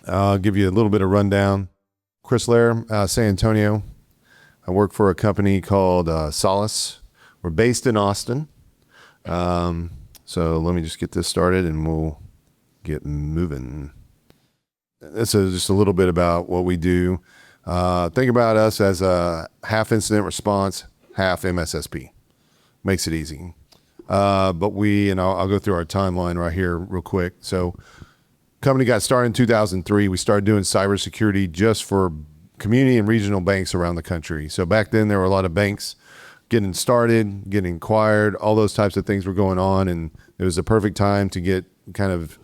I'll give you a little bit of rundown. Chris Loehr, San Antonio. I work for a company called Solace. We're based in Austin. So let me just get this started and we'll get moving. This is just a little bit about what we do. Think about us as a half incident response, half MSSP. Makes it easy. But I'll go through our timeline right here real quick. So company got started in 2003. We started doing cybersecurity just for community and regional banks around the country. So back then there were a lot of banks getting started, getting acquired, all those types of things were going on. And it was a perfect time to get kind of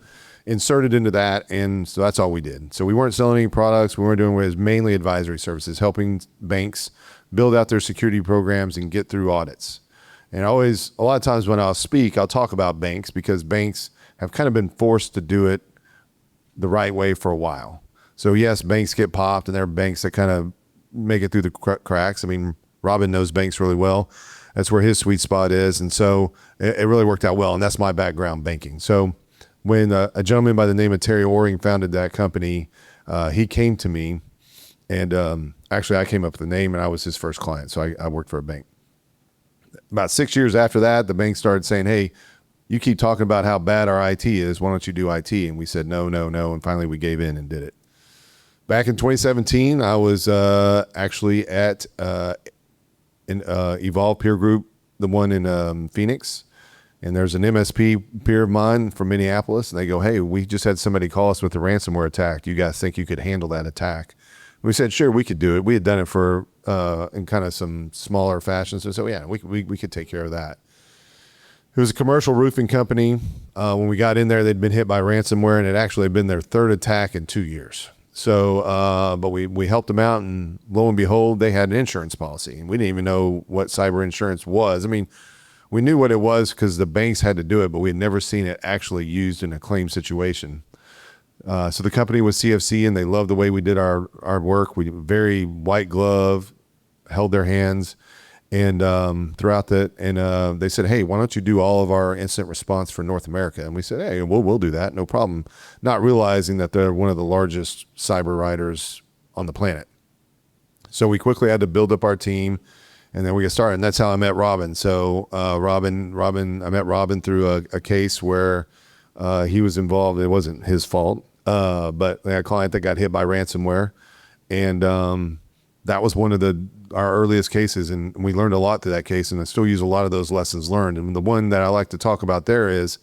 inserted into that. And so that's all we did. So we weren't selling any products. We weren't doing it was mainly advisory services, helping banks build out their security programs and get through audits. And a lot of times when I'll speak, I'll talk about banks because banks have kind of been forced to do it the right way for a while. So yes, banks get popped and there are banks that kind of make it through the cracks. I mean, Robin knows banks really well. That's where his sweet spot is. And so it really worked out well. And that's my background, banking. So when a gentleman by the name of Terry Oring founded that company, he came to me and actually I came up with the name and I was his first client. So I worked for a bank. About 6 years after that, the bank started saying, hey, you keep talking about how bad our IT is. Why don't you do IT? And we said, no. And finally we gave in and did it. Back in 2017, I was actually at Evolve Peer Group, the one in Phoenix. And there's an MSP peer of mine from Minneapolis. And they go, hey, we just had somebody call us with a ransomware attack. Do you guys think you could handle that attack? We said, sure, we could do it. We had done it for in kind of some smaller fashion. So yeah, we could take care of that. It was a commercial roofing company. When we got in there, they'd been hit by ransomware, and it actually had been their third attack in 2 years. So, but we helped them out, and lo and behold, they had an insurance policy. And we didn't even know what cyber insurance was. I mean, we knew what it was because the banks had to do it, but we had never seen it actually used in a claim situation. So the company was CFC, and they loved the way we did our work. We very white glove, held their hands. And throughout that, and they said, hey, why don't you do all of our incident response for North America? And we said, hey, we'll do that. No problem. Not realizing that they're one of the largest cyber writers on the planet. So we quickly had to build up our team, and then we got started. And that's how I met Robin. So I met Robin through a case where he was involved. It wasn't his fault, but they had a client that got hit by ransomware. And that was one of our earliest cases, and we learned a lot through that case, and I still use a lot of those lessons learned. And the one that I like to talk about there is,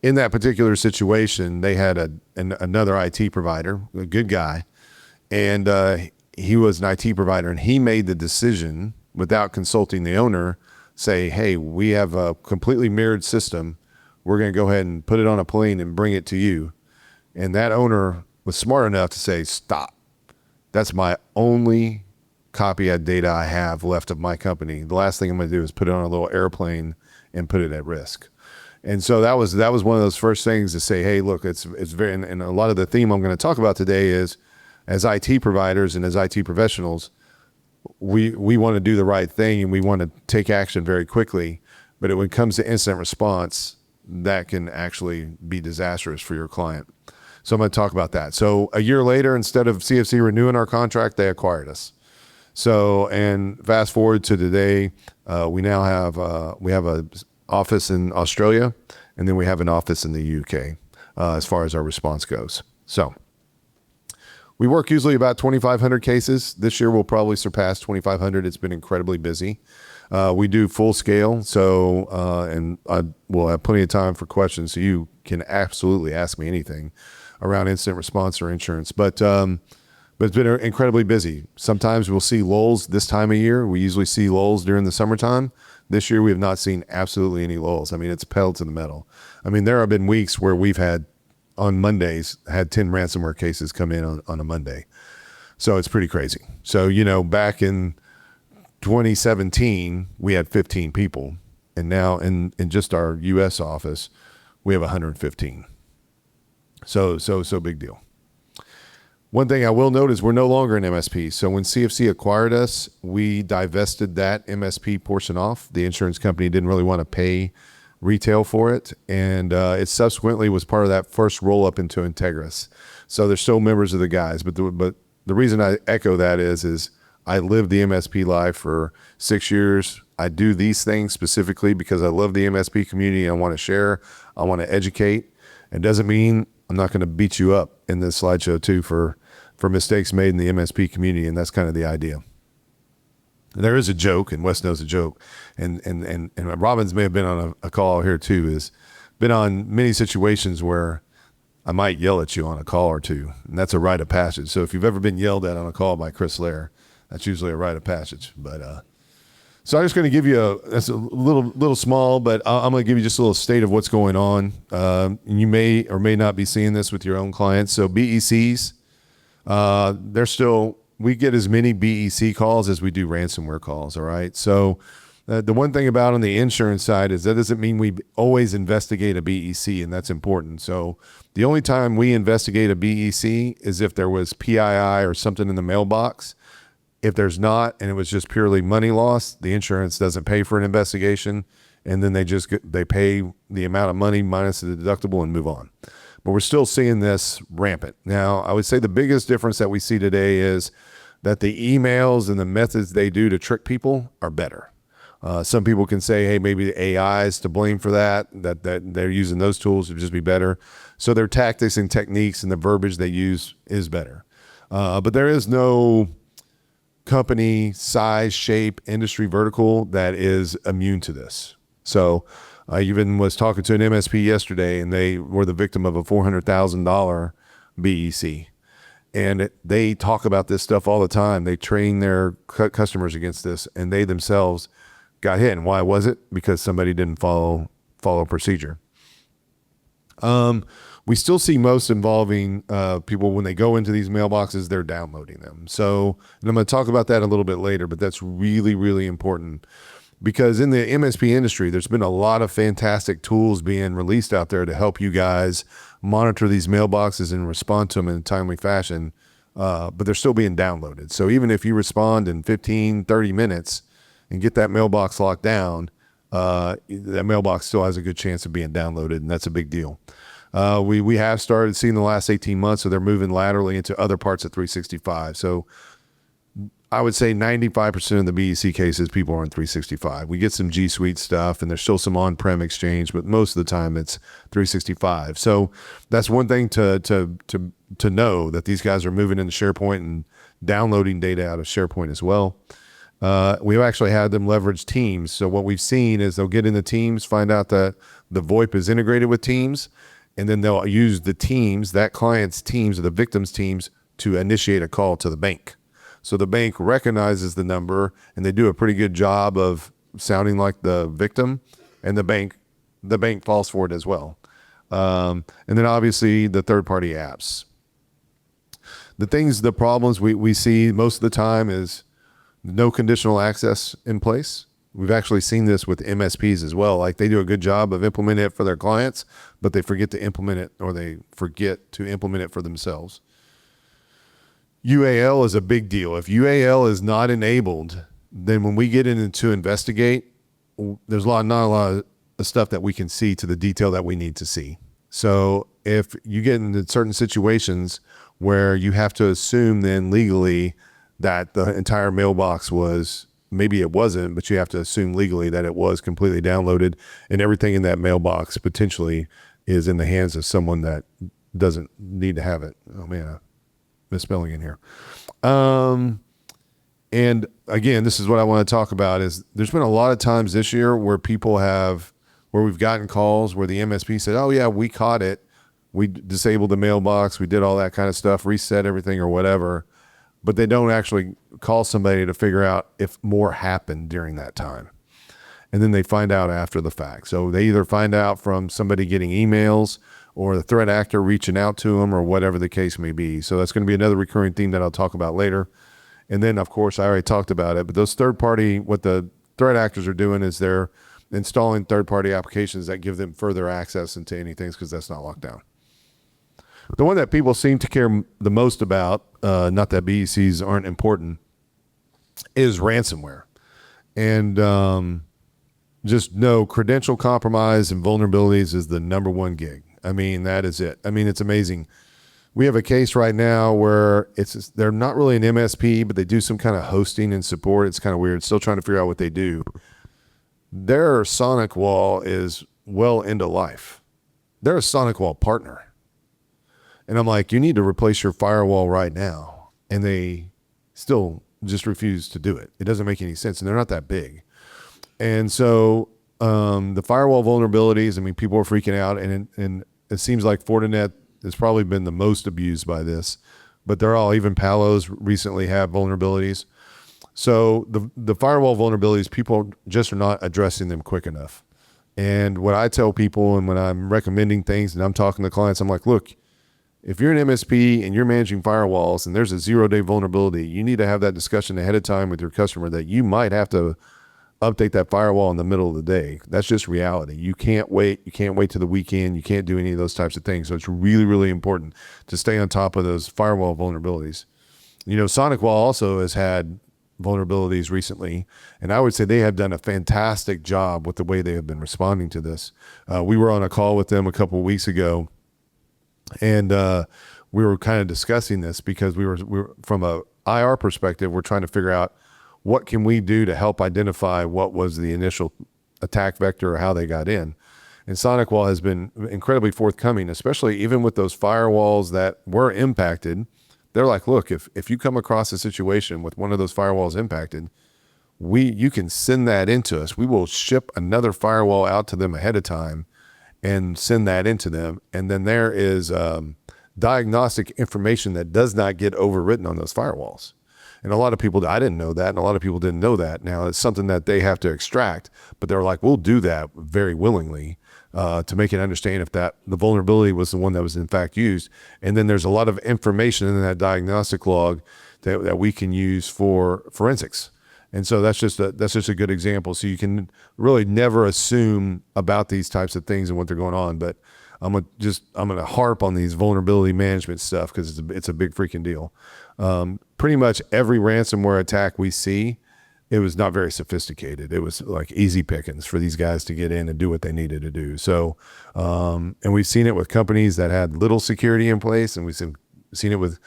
in that particular situation, they had another IT provider, a good guy, and he was an IT provider, and he made the decision without consulting the owner, say, hey, we have a completely mirrored system. We're going to go ahead and put it on a plane and bring it to you. And that owner was smart enough to say, stop. That's my only copy of data I have left of my company. The last thing I'm going to do is put it on a little airplane and put it at risk. And so that was one of those first things to say, hey, look, it's very, and a lot of the theme I'm going to talk about today is, as IT providers and as IT professionals, we want to do the right thing and we want to take action very quickly. But when it comes to incident response, that can actually be disastrous for your client. So I'm going to talk about that. So a year later, instead of CFC renewing our contract, they acquired us. So, and fast forward to today, we now have a office in Australia, and then we have an office in the UK as far as our response goes. So we work usually about 2,500 cases. This year we'll probably surpass 2,500. It's been incredibly busy. We do full scale. So, and I will have plenty of time for questions. So you can absolutely ask me anything around incident response or insurance, but it's been incredibly busy. Sometimes we'll see lulls this time of year. We usually see lulls during the summertime. This year we have not seen absolutely any lulls. I mean, it's pedal to the metal. I mean, there have been weeks where we've had, on Mondays, had 10 ransomware cases come in on a Monday. So it's pretty crazy. So, back in 2017, we had 15 people. And now in just our US office, we have 115. So big deal. One thing I will note is we're no longer an MSP. So when CFC acquired us, we divested that MSP portion off. The insurance company didn't really want to pay retail for it, and it subsequently was part of that first roll up into Integris. So they're still members of the guys, but the reason I echo that is I lived the MSP life for 6 years. I do these things specifically because I love the MSP community. I want to share. I want to educate. It doesn't mean I'm not going to beat you up in this slideshow too for mistakes made in the MSP community, and that's kind of the idea. There is a joke, and Wes knows a joke, and Robbins may have been on a call here too, is been on many situations where I might yell at you on a call or two, and that's a rite of passage. So if you've ever been yelled at on a call by Chris Loehr, that's usually a rite of passage. But so I'm just going to give you that's a little small, but I'm going to give you just a little state of what's going on. You may or may not be seeing this with your own clients. So BECs, they're still. We get as many BEC calls as we do ransomware calls, all right? So the one thing about on the insurance side is that doesn't mean we always investigate a BEC, and that's important. So the only time we investigate a BEC is if there was PII or something in the mailbox. If there's not, and it was just purely money loss, the insurance doesn't pay for an investigation, and then they pay the amount of money minus the deductible and move on. But we're still seeing this rampant. Now, I would say the biggest difference that we see today is that the emails and the methods they do to trick people are better. Some people can say, hey, maybe the AI is to blame for that they're using those tools to just be better. So their tactics and techniques and the verbiage they use is better. But there is no company, size, shape, industry vertical that is immune to this. So I even was talking to an MSP yesterday, and they were the victim of a $400,000 BEC. And they talk about this stuff all the time. They train their customers against this, and they themselves got hit. And why was it? Because somebody didn't follow procedure. We still see most involving people when they go into these mailboxes, they're downloading them. So, and I'm going to talk about that a little bit later, but that's really, really important. Because in the MSP industry, there's been a lot of fantastic tools being released out there to help you guys monitor these mailboxes and respond to them in a timely fashion, but they're still being downloaded. So even if you respond in 15, 30 minutes and get that mailbox locked down, that mailbox still has a good chance of being downloaded, and that's a big deal. We have started seeing the last 18 months, so they're moving laterally into other parts of 365. So I would say 95% of the BEC cases, people are in 365. We get some G Suite stuff, and there's still some on-prem exchange, but most of the time it's 365. So that's one thing to know, that these guys are moving into SharePoint and downloading data out of SharePoint as well. We've actually had them leverage Teams. So what we've seen is they'll get into Teams, find out that the VoIP is integrated with Teams, and then they'll use the Teams, that client's Teams or the victim's Teams, to initiate a call to the bank. So the bank recognizes the number, and they do a pretty good job of sounding like the victim, and the bank falls for it as well. And then obviously the third-party apps. The problems we see most of the time is no conditional access in place. We've actually seen this with MSPs as well. Like, they do a good job of implementing it for their clients, but they forget to implement it, or they forget to implement it for themselves. UAL is a big deal. If UAL is not enabled, then when we get in to investigate, there's not a lot of stuff that we can see to the detail that we need to see. So if you get into certain situations where you have to assume then legally that the entire mailbox was, maybe it wasn't, but you have to assume legally that it was completely downloaded, and everything in that mailbox potentially is in the hands of someone that doesn't need to have it. Oh man, misspelling in here. And again, this is what I want to talk about, is there's been a lot of times this year where we've gotten calls where the MSP said, oh yeah, we caught it. We disabled the mailbox. We did all that kind of stuff, reset everything or whatever, but they don't actually call somebody to figure out if more happened during that time. And then they find out after the fact. So they either find out from somebody getting emails, or the threat actor reaching out to them, or whatever the case may be. So that's going to be another recurring theme that I'll talk about later. And then, of course, I already talked about it, but those what the threat actors are doing is they're installing third-party applications that give them further access into anything, because that's not locked down. The one that people seem to care the most about, not that BECs aren't important, is ransomware. And just know credential compromise and vulnerabilities is the number one gig. I mean, that is it. I mean, it's amazing. We have a case right now where they're not really an MSP, but they do some kind of hosting and support. It's kind of weird. Still trying to figure out what they do. Their Sonic Wall is well into life. They're a Sonic Wall partner. And I'm like, you need to replace your firewall right now. And they still just refuse to do it. It doesn't make any sense. And they're not that big. And so the firewall vulnerabilities, I mean, people are freaking out. And it seems like Fortinet has probably been the most abused by this. But they're all, even Palos recently have vulnerabilities. So the firewall vulnerabilities, people just are not addressing them quick enough. And what I tell people, and when I'm recommending things and I'm talking to clients, I'm like, look, if you're an MSP and you're managing firewalls and there's a 0-day vulnerability, you need to have that discussion ahead of time with your customer that you might have to update that firewall in the middle of the day. That's just reality. You can't wait. You can't wait to the weekend. You can't do any of those types of things. So it's really, really important to stay on top of those firewall vulnerabilities. You know, SonicWall also has had vulnerabilities recently, and I would say they have done a fantastic job with the way they have been responding to this. We were on a call with them a couple of weeks ago, and we were kind of discussing this because we were from a IR perspective, we're trying to figure out what can we do to help identify what was the initial attack vector or how they got in. And SonicWall has been incredibly forthcoming, especially even with those firewalls that were impacted. They're like, look, if you come across a situation with one of those firewalls impacted, you can send that into us. We will ship another firewall out to them ahead of time and send that into them. And then there is diagnostic information that does not get overwritten on those firewalls. And a lot of people, I didn't know that, and a lot of people didn't know that. Now, it's something that they have to extract, but they're like, we'll do that very willingly to make it understand if the vulnerability was the one that was in fact used. And then there's a lot of information in that diagnostic log that we can use for forensics. And so that's just a good example. So you can really never assume about these types of things and what they're going on. But I'm gonna harp on these vulnerability management stuff because it's a big freaking deal. Pretty much every ransomware attack we see, it was not very sophisticated. It was like easy pickings for these guys to get in and do what they needed to do. So, and we've seen it with companies that had little security in place, and we've seen it with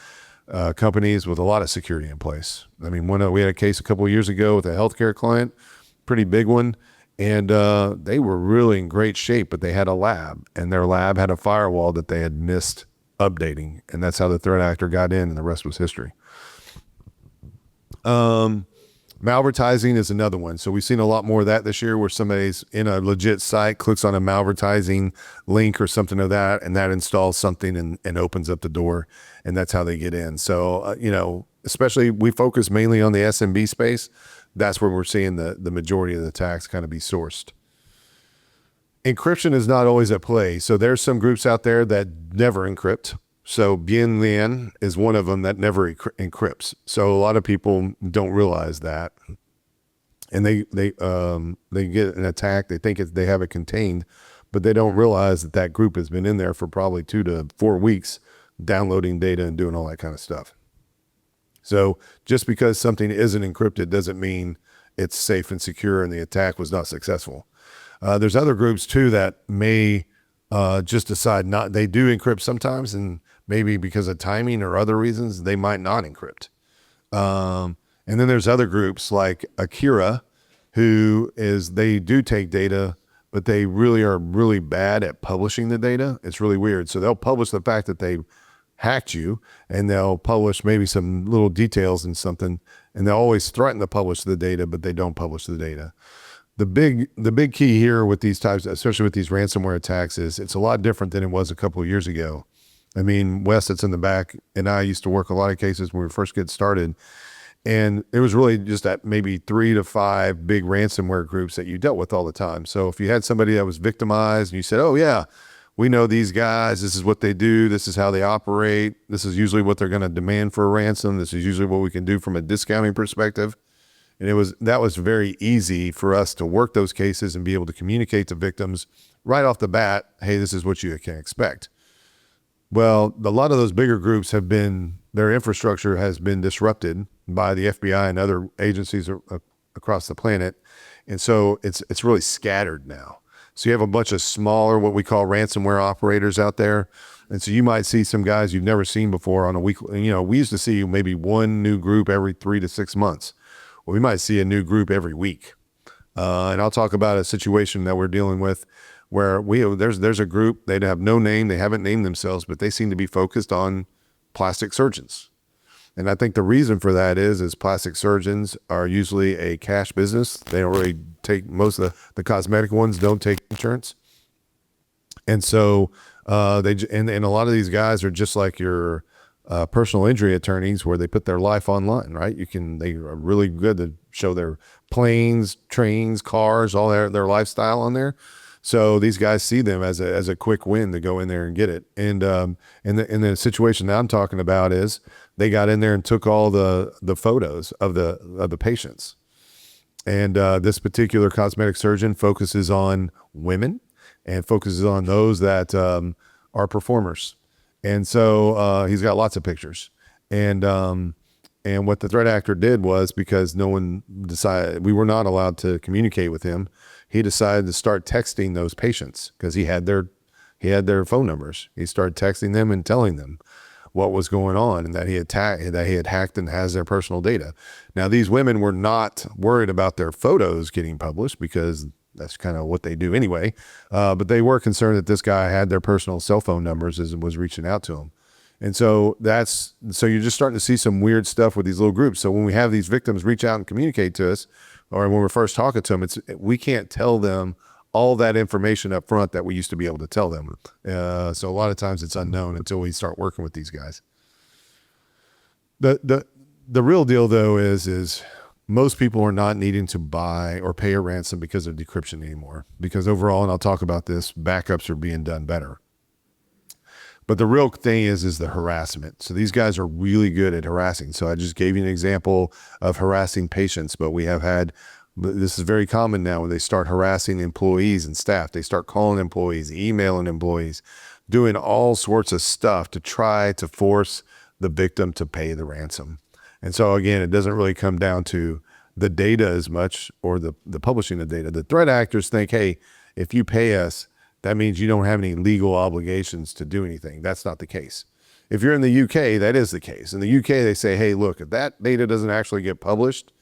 companies with a lot of security in place. I mean, we had a case a couple of years ago with a healthcare client, pretty big one, and they were really in great shape, but they had a lab, and their lab had a firewall that they had missed updating, and that's how the threat actor got in, and the rest was history. Malvertising is another one. So we've seen a lot more of that this year where somebody's in a legit site, clicks on a malvertising link or something of that, and that installs something and opens up the door, and that's how they get in. So, especially we focus mainly on the SMB space. That's where we're seeing the majority of the attacks kind of be sourced. Encryption is not always at play. So there's some groups out there that never encrypt. So Bien Lian is one of them that never encrypts. So a lot of people don't realize that, and they get an attack. They think they have it contained, but they don't realize that group has been in there for probably 2 to 4 weeks, downloading data and doing all that kind of stuff. So just because something isn't encrypted doesn't mean it's safe and secure and the attack was not successful. There's other groups too that may just decide not. They do encrypt sometimes, and maybe because of timing or other reasons, they might not encrypt. And then there's other groups like Akira, they do take data, but they really are really bad at publishing the data. It's really weird. So they'll publish the fact that they hacked you, and they'll publish maybe some little details and something, and they'll always threaten to publish the data, but they don't publish the data. The big key here with these types, especially with these ransomware attacks, is it's a lot different than it was a couple of years ago. I mean, Wes that's in the back and I used to work a lot of cases when we first get started, and it was really just that maybe 3 to 5 big ransomware groups that you dealt with all the time. So if you had somebody that was victimized and you said, oh yeah, we know these guys, this is what they do, this is how they operate, this is usually what they're going to demand for a ransom, this is usually what we can do from a discounting perspective. And that was very easy for us to work those cases and be able to communicate to victims right off the bat, hey, this is what you can expect. Well, a lot of those bigger groups their infrastructure has been disrupted by the FBI and other agencies across the planet. And so it's really scattered now. So you have a bunch of smaller, what we call ransomware operators out there. And so you might see some guys you've never seen before on a weekly. We used to see maybe one new group every 3 to 6 months. Well, we might see a new group every week. And I'll talk about a situation that we're dealing with where there's a group, they have no name, they haven't named themselves, but they seem to be focused on plastic surgeons. And I think the reason for that is plastic surgeons are usually a cash business. They don't really take, most of the cosmetic ones don't take insurance. And so and a lot of these guys are just like your personal injury attorneys, where they put their life online, right? They are really good to show their planes, trains, cars, all their lifestyle on there. So these guys see them as a quick win to go in there and get it. And the situation that I'm talking about is they got in there and took all the photos of the patients. And this particular cosmetic surgeon focuses on women and focuses on those that are performers. And so he's got lots of pictures. And what the threat actor did was, because no one decided, we were not allowed to communicate with him, he decided to start texting those patients because he had their phone numbers. He started texting them and telling them what was going on and that he had hacked and has their personal data. Now, these women were not worried about their photos getting published because that's kind of what they do anyway. But they were concerned that this guy had their personal cell phone numbers and was reaching out to them. And so you're just starting to see some weird stuff with these little groups. So when we have these victims reach out and communicate to us, or when we're first talking to them, we can't tell them all that information up front that we used to be able to tell them. So a lot of times it's unknown until we start working with these guys. The real deal though is most people are not needing to buy or pay a ransom because of decryption anymore, because overall, and I'll talk about this, backups are being done better. But the real thing is the harassment. So these guys are really good at harassing. So I just gave you an example of harassing patients, but this is very common now when they start harassing employees and staff. They start calling employees, emailing employees, doing all sorts of stuff to try to force the victim to pay the ransom. And so again, it doesn't really come down to the data as much, or the publishing of data. The threat actors think, hey, if you pay us, that means you don't have any legal obligations to do anything. That's not the case. If you're in the UK, that is the case. In the UK, they say, hey, look, if that data doesn't actually get published,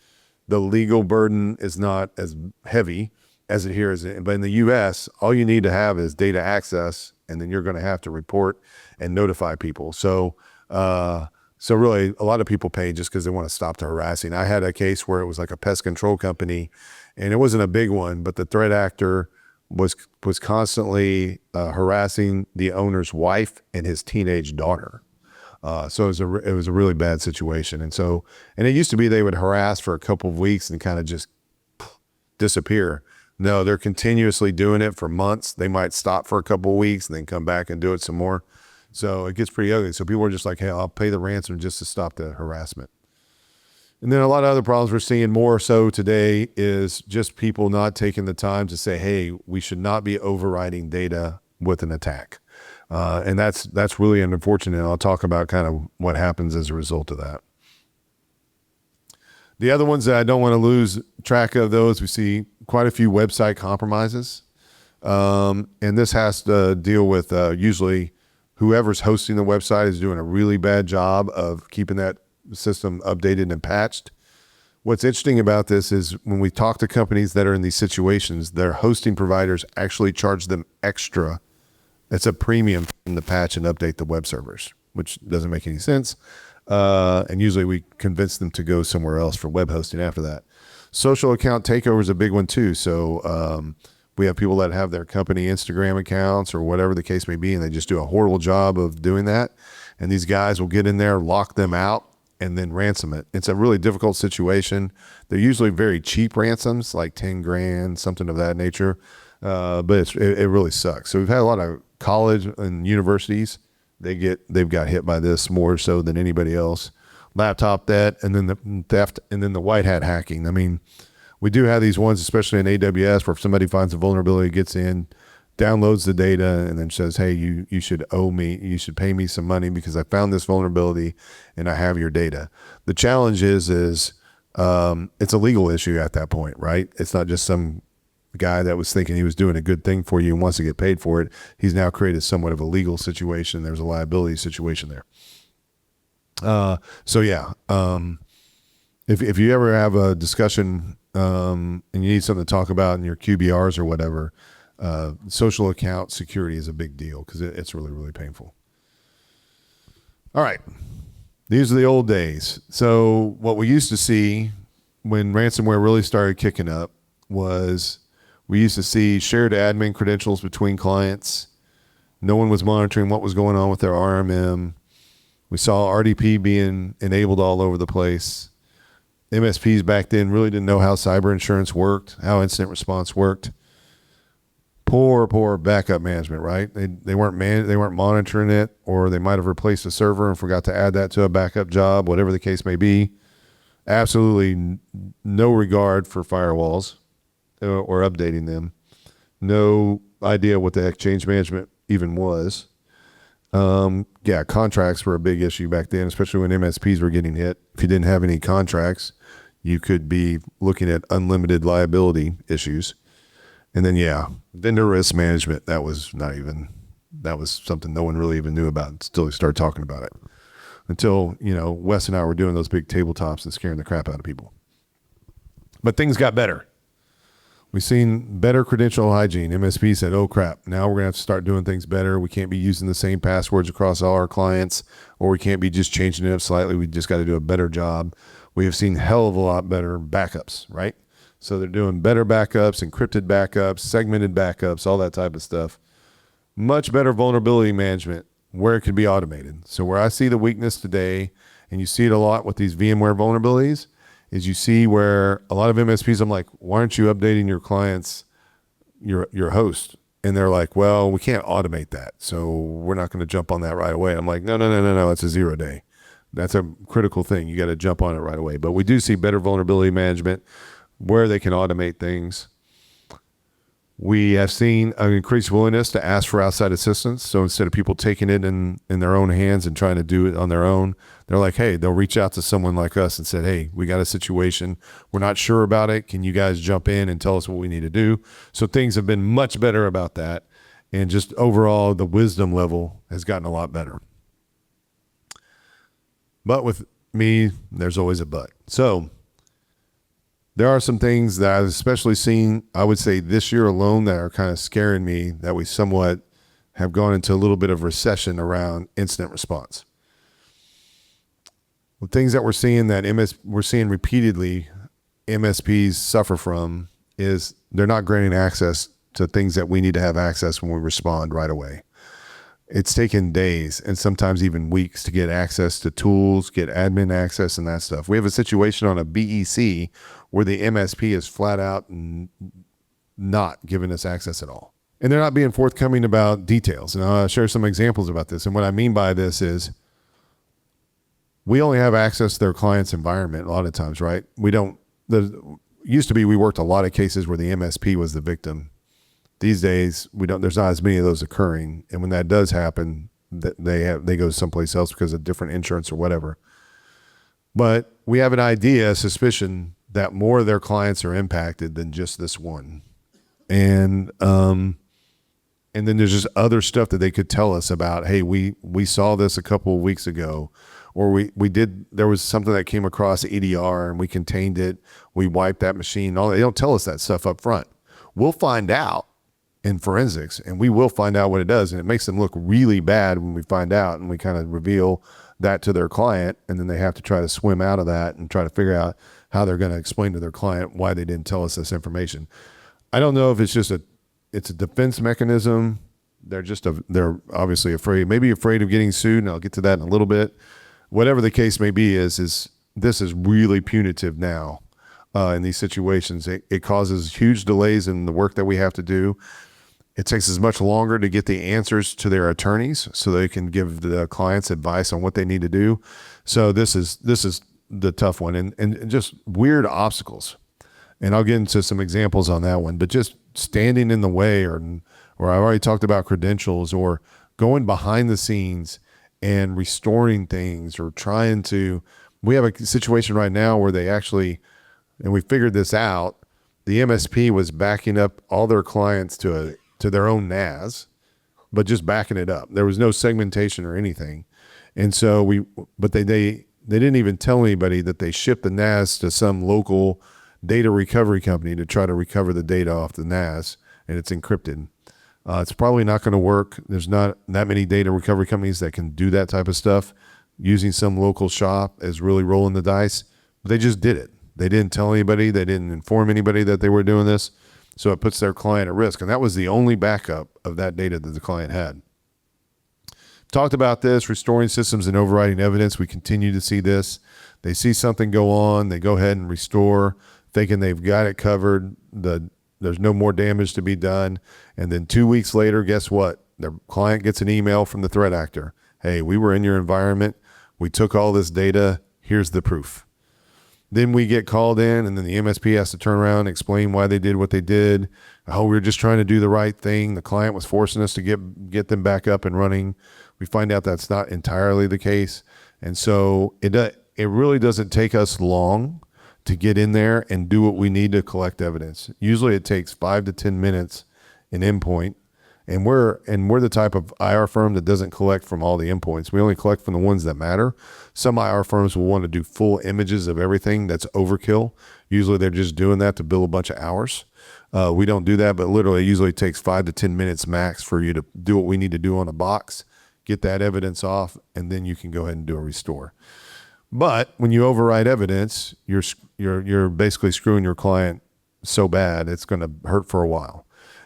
the legal burden is not as heavy as it here is. But in the US, all you need to have is data access, and then you're going to have to report and notify people. So really, a lot of people pay just because they want to stop the harassing. I had a case where it was like a pest control company, and it wasn't a big one, but the threat actor was constantly harassing the owner's wife and his teenage daughter. So it was a really bad situation. And it used to be they would harass for a couple of weeks and kind of just disappear. No, they're continuously doing it for months. They might stop for a couple of weeks and then come back and do it some more. So it gets pretty ugly. So people are just like, hey, I'll pay the ransom just to stop the harassment. And then a lot of other problems we're seeing more so today is just people not taking the time to say, hey, we should not be overriding data with an attack. And that's really unfortunate. I'll talk about kind of what happens as a result of that. The other ones that I don't want to lose track of, those we see quite a few website compromises. And this has to deal with usually whoever's hosting the website is doing a really bad job of keeping that system updated and patched. What's interesting about this is when we talk to companies that are in these situations, their hosting providers actually charge them extra. It's a premium in the patch and update the web servers, which doesn't make any sense. And usually we convince them to go somewhere else for web hosting after that. Social account takeover is a big one too. So we have people that have their company Instagram accounts or whatever the case may be, and they just do a horrible job of doing that. And these guys will get in there, lock them out, and then ransom it. It's a really difficult situation. They're usually very cheap ransoms, like 10 grand, something of that nature. But it really sucks. So we've had a lot of college and universities. They've got hit by this more so than anybody else. Laptop debt, and then the theft, and then the white hat hacking. I mean, we do have these ones, especially in AWS, where if somebody finds a vulnerability, gets in, downloads the data, and then says, hey, you should owe me, you should pay me some money because I found this vulnerability and I have your data. The challenge is It's a legal issue at that point, right? It's not just some guy that was thinking he was doing a good thing for you and wants to get paid for it. He's now created somewhat of a legal situation. There's a liability situation there. So yeah, if you ever have a discussion and you need something to talk about in your QBRs or whatever, social account security is a big deal because it's really, really painful. All right. These are the old days. So what we used to see when ransomware really started kicking up was we used to see shared admin credentials between clients. No one was monitoring what was going on with their RMM. We saw RDP being enabled all over the place. MSPs back then really didn't know how cyber insurance worked, how incident response worked. Poor backup management, right? They weren't monitoring it, or they might have replaced a server and forgot to add that to a backup job, whatever the case may be. Absolutely no regard for firewalls or updating them. No idea what the heck change management even was. Yeah, contracts were a big issue back then, especially when MSPs were getting hit. If you didn't have any contracts, you could be looking at unlimited liability issues. And then, yeah, vendor risk management, that was something no one really even knew about until we started talking about it. Until, Wes and I were doing those big tabletops and scaring the crap out of people. But things got better. We've seen better credential hygiene. MSP said, oh crap, now we're going to have to start doing things better. We can't be using the same passwords across all our clients, or we can't be just changing it up slightly. We just got to do a better job. We have seen hell of a lot better backups, right? So they're doing better backups, encrypted backups, segmented backups, all that type of stuff. Much better vulnerability management where it could be automated. So where I see the weakness today, and you see it a lot with these VMware vulnerabilities, is you see where a lot of MSPs, I'm like, why aren't you updating your clients, your host? And they're like, well, we can't automate that, so we're not going to jump on that right away. I'm like, no, it's a 0 day. That's a critical thing. You got to jump on it right away. But we do see better vulnerability management where they can automate things. We have seen an increased willingness to ask for outside assistance. So instead of people taking it in their own hands and trying to do it on their own, they're like, hey, they'll reach out to someone like us and say, hey, we got a situation. We're not sure about it. Can you guys jump in and tell us what we need to do? So things have been much better about that. And just overall, the wisdom level has gotten a lot better. But with me, there's always a but. So there are some things that I've especially seen, I would say this year alone, that are kind of scaring me, that we somewhat have gone into a little bit of recession around incident response. The things that we're seeing repeatedly MSPs suffer from is they're not granting access to things that we need to have access when we respond right away. It's taken days and sometimes even weeks to get access to tools, get admin access and that stuff. We have a situation on a BEC where the MSP is flat out not giving us access at all. And they're not being forthcoming about details. And I'll share some examples about this. And what I mean by this is we only have access to their client's environment a lot of times, right? Used to be we worked a lot of cases where the MSP was the victim. These days, there's not as many of those occurring. And when that does happen, they go someplace else because of different insurance or whatever. But we have a suspicion that more of their clients are impacted than just this one. And then there's just other stuff that they could tell us about. Hey, we saw this a couple of weeks ago, or there was something that came across EDR and we contained it. We wiped that machine. They don't tell us that stuff up front. We'll find out in forensics, and we will find out what it does. And it makes them look really bad when we find out, and we kind of reveal that to their client. And then they have to try to swim out of that and try to figure out how they're going to explain to their client why they didn't tell us this information. I don't know if it's just it's a defense mechanism. They're obviously afraid, maybe afraid of getting sued. And I'll get to that in a little bit. Whatever the case may be, is this is really punitive now in these situations. It causes huge delays in the work that we have to do. It takes as much longer to get the answers to their attorneys so they can give the clients advice on what they need to do. So this is the tough one, and just weird obstacles. And I'll get into some examples on that one, but just standing in the way, or I've already talked about credentials, or going behind the scenes and restoring things, or trying to We have a situation right now where they actually, and we figured this out, the MSP was backing up all their clients to their own NAS, but just backing it up. There was no segmentation or anything. And so but they didn't even tell anybody that they shipped the NAS to some local data recovery company to try to recover the data off the NAS, and it's encrypted. It's probably not going to work. There's not that many data recovery companies that can do that type of stuff. Using some local shop is really rolling the dice. But they just did it. They didn't tell anybody. They didn't inform anybody that they were doing this. So it puts their client at risk. And that was the only backup of that data that the client had. Talked about this, restoring systems and overriding evidence. We continue to see this. They see something go on. They go ahead and restore, thinking they've got it covered. There's no more damage to be done. And then 2 weeks later, guess what? Their client gets an email from the threat actor. Hey, we were in your environment. We took all this data. Here's the proof. Then we get called in, and then the MSP has to turn around and explain why they did what they did. Oh, we were just trying to do the right thing. The client was forcing us to get them back up and running. We find out that's not entirely the case. And so it really doesn't take us long to get in there and do what we need to collect evidence. Usually it takes 5 to 10 minutes in endpoint. And we're the type of IR firm that doesn't collect from all the endpoints. We only collect from the ones that matter. Some IR firms will want to do full images of everything. That's overkill. Usually they're just doing that to bill a bunch of hours. We don't do that, but literally it usually takes 5 to 10 minutes max for you to do what we need to do on a box, get that evidence off, and then you can go ahead and do a restore. But when you override evidence, you're basically screwing your client so bad it's going to hurt for a while.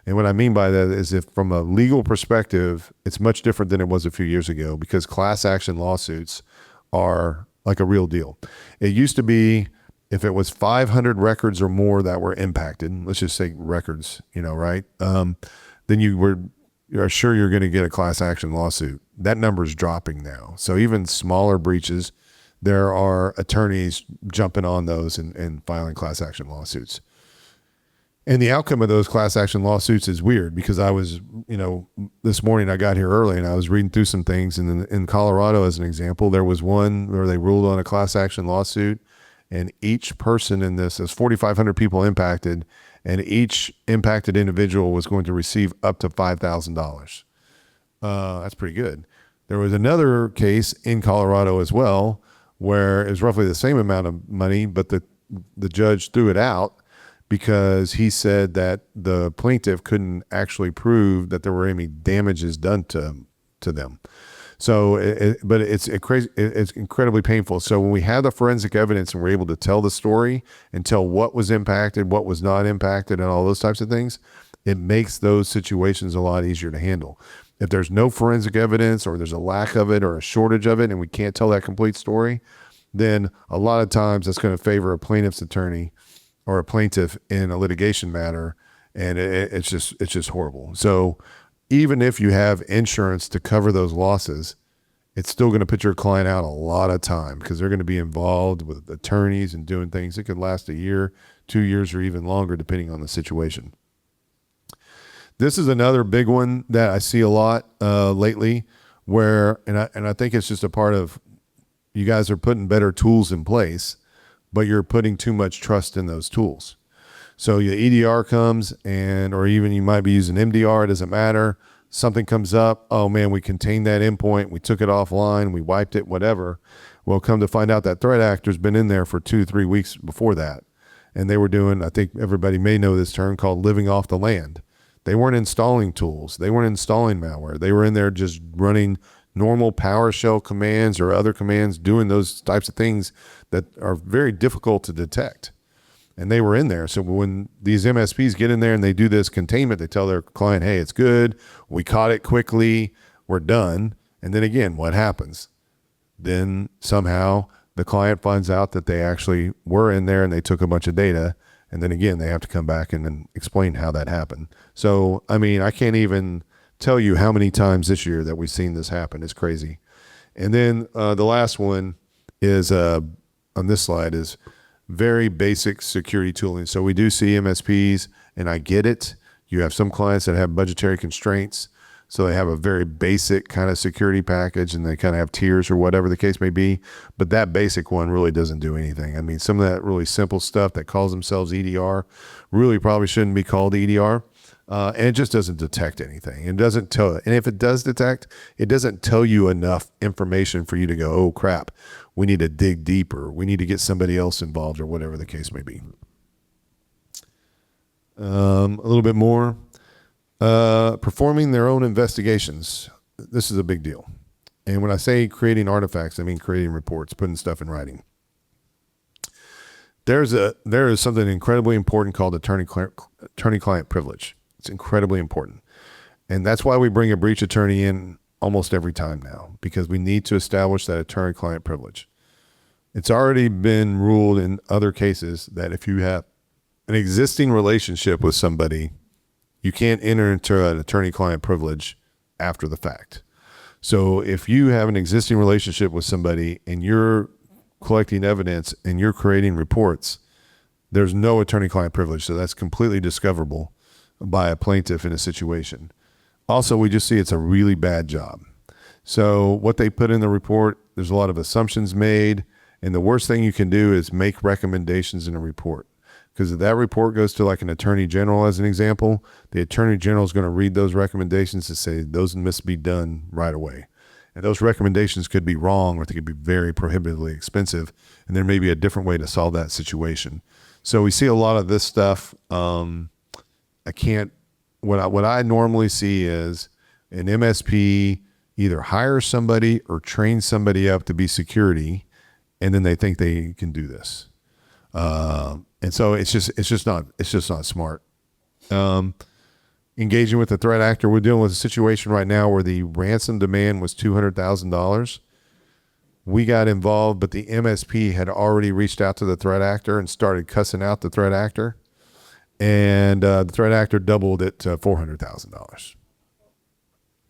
And what I mean by that is, if from a legal perspective, it's much different than it was a few years ago, because class action lawsuits are like a real deal. It used to be if it was 500 records or more that were impacted, let's just say records, right? Then you're sure you're going to get a class action lawsuit. That number is dropping now. So even smaller breaches, there are attorneys jumping on those and filing class action lawsuits. And the outcome of those class action lawsuits is weird, because I was, this morning I got here early and I was reading through some things. And in Colorado, as an example, there was one where they ruled on a class action lawsuit, and each person in this, there's 4,500 people impacted, and each impacted individual was going to receive up to $5,000. That's pretty good. There was another case in Colorado as well, where it was roughly the same amount of money, but the judge threw it out because he said that the plaintiff couldn't actually prove that there were any damages done to them. So, but it's incredibly painful. So when we have the forensic evidence and we're able to tell the story and tell what was impacted, what was not impacted, and all those types of things, it makes those situations a lot easier to handle. If there's no forensic evidence, or there's a lack of it, or a shortage of it, and we can't tell that complete story, then a lot of times that's going to favor a plaintiff's attorney or a plaintiff in a litigation matter, and it's just horrible. So even if you have insurance to cover those losses, it's still going to put your client out a lot of time, because they're going to be involved with attorneys and doing things. It could last a year, 2 years, or even longer, depending on the situation. This is another big one that I see a lot lately, where, and I think it's just a part of, you guys are putting better tools in place, but you're putting too much trust in those tools. So your EDR comes, or even you might be using MDR, it doesn't matter. Something comes up, oh man, we contained that endpoint, we took it offline, we wiped it, whatever. Well, come to find out that threat actor's been in there for 2-3 weeks before that. And they were doing, I think everybody may know this term, called living off the land. They weren't installing tools. They weren't installing malware. They were in there just running normal PowerShell commands or other commands, doing those types of things that are very difficult to detect. And they were in there. So when these MSPs get in there and they do this containment, they tell their client, hey, it's good. We caught it quickly. We're done. And then again, what happens? Then somehow the client finds out that they actually were in there and they took a bunch of data. And then again, they have to come back and then explain how that happened. So, I mean, I can't even tell you how many times this year that we've seen this happen. It's crazy. And then the last one is, on this slide, is very basic security tooling. So we do see MSPs, and I get it. You have some clients that have budgetary constraints. So they have a very basic kind of security package, and they kind of have tiers or whatever the case may be. But that basic one really doesn't do anything. I mean, some of that really simple stuff that calls themselves EDR really probably shouldn't be called EDR. And it just doesn't detect anything. It doesn't tell, and if it does detect, it doesn't tell you enough information for you to go, oh crap, we need to dig deeper. We need to get somebody else involved, or whatever the case may be. A little bit more. Performing their own investigations. This is a big deal. And when I say creating artifacts, I mean creating reports, putting stuff in writing. There is something incredibly important called attorney-client privilege. It's incredibly important. And that's why we bring a breach attorney in almost every time now, because we need to establish that attorney-client privilege. It's already been ruled in other cases that if you have an existing relationship with somebody, you can't enter into an attorney-client privilege after the fact. So if you have an existing relationship with somebody and you're collecting evidence and you're creating reports, there's no attorney-client privilege. So that's completely discoverable by a plaintiff in a situation. Also, we just see it's a really bad job. So what they put in the report, there's a lot of assumptions made, and the worst thing you can do is make recommendations in a report. Because if that report goes to like an attorney general, as an example, the attorney general is going to read those recommendations and say those must be done right away. And those recommendations could be wrong, or they could be very prohibitively expensive, and there may be a different way to solve that situation. So we see a lot of this stuff. What I normally see is an MSP either hire somebody or train somebody up to be security, and then they think they can do this. And so it's just not smart. Engaging with the threat actor, we're dealing with a situation right now where the ransom demand was $200,000. We got involved, but the MSP had already reached out to the threat actor and started cussing out the threat actor. And the threat actor doubled it to $400,000.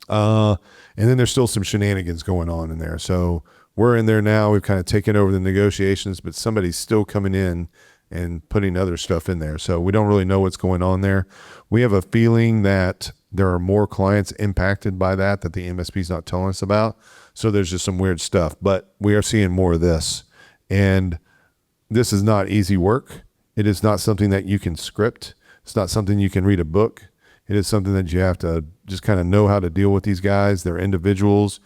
And then there's still some shenanigans going on in there. So we're in there now. We've kind of taken over the negotiations, but somebody's still coming in and putting other stuff in there. So we don't really know what's going on there. We have a feeling that there are more clients impacted by that the MSP's not telling us about. So there's just some weird stuff, but we are seeing more of this. And this is not easy work. It is not something that you can script. It's not something you can read a book. It is something that you have to just kind of know how to deal with these guys. They're individuals.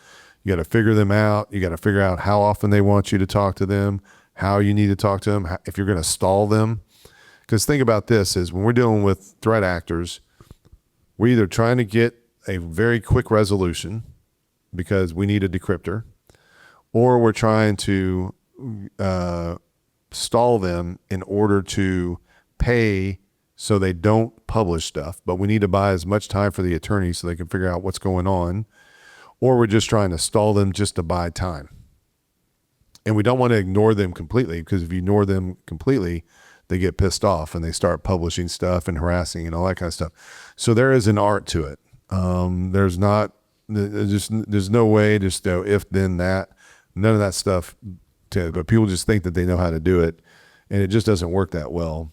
You got to figure them out. You got to figure out how often they want you to talk to them, how you need to talk to them, if you're going to stall them. Because think about this, is when we're dealing with threat actors, we're either trying to get a very quick resolution because we need a decryptor, or we're trying to stall them in order to pay so they don't publish stuff, but we need to buy as much time for the attorney so they can figure out what's going on, or we're just trying to stall them just to buy time. And we don't want to ignore them completely, because if you ignore them completely, they get pissed off and they start publishing stuff and harassing and all that kind of stuff. So there is an art to it. There's no way just if then that, none of that stuff. But people just think that they know how to do it, and it just doesn't work that well.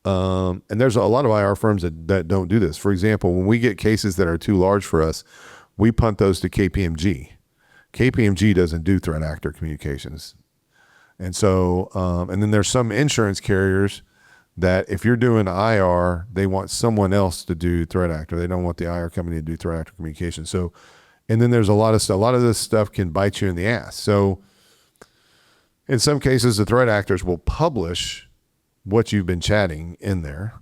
And there's a lot of IR firms that don't do this. For example, when we get cases that are too large for us, we punt those to KPMG. KPMG doesn't do threat actor communications. And so, and then there's some insurance carriers that if you're doing IR, they want someone else to do threat actor. They don't want the IR company to do threat actor communication. So, and then there's a lot of stuff. A lot of this stuff can bite you in the ass. So in some cases, the threat actors will publish what you've been chatting in there.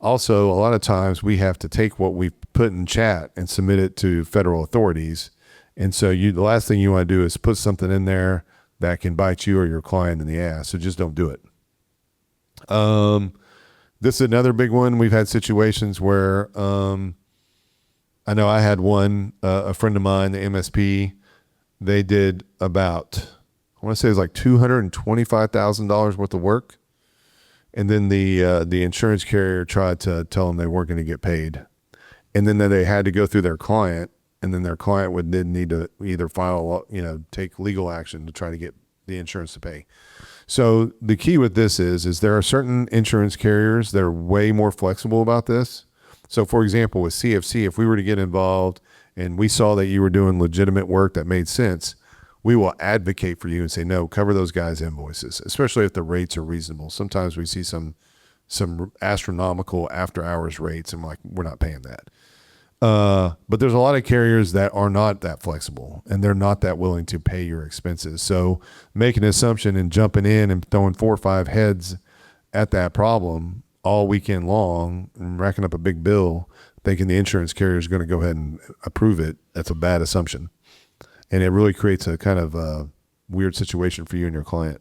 Also, a lot of times we have to take what we've put in chat and submit it to federal authorities. And so the last thing you want to do is put something in there that can bite you or your client in the ass. So just don't do it. This is another big one. We've had situations where I know I had one, a friend of mine, the MSP, they did about, I want to say it was like $225,000 worth of work. And then the insurance carrier tried to tell them they weren't going to get paid. And then they had to go through their client, and then their client would then need to either file, take legal action to try to get the insurance to pay. So the key with this is there are certain insurance carriers that are way more flexible about this. So for example, with CFC, if we were to get involved and we saw that you were doing legitimate work that made sense, we will advocate for you and say, no, cover those guys' invoices, especially if the rates are reasonable. Sometimes we see some astronomical after hours rates, and we're like, we're not paying that. But there's a lot of carriers that are not that flexible, and they're not that willing to pay your expenses. So making an assumption and jumping in and throwing 4 or 5 heads at that problem all weekend long and racking up a big bill, thinking the insurance carrier is going to go ahead and approve it, that's a bad assumption. And it really creates a kind of weird situation for you and your client.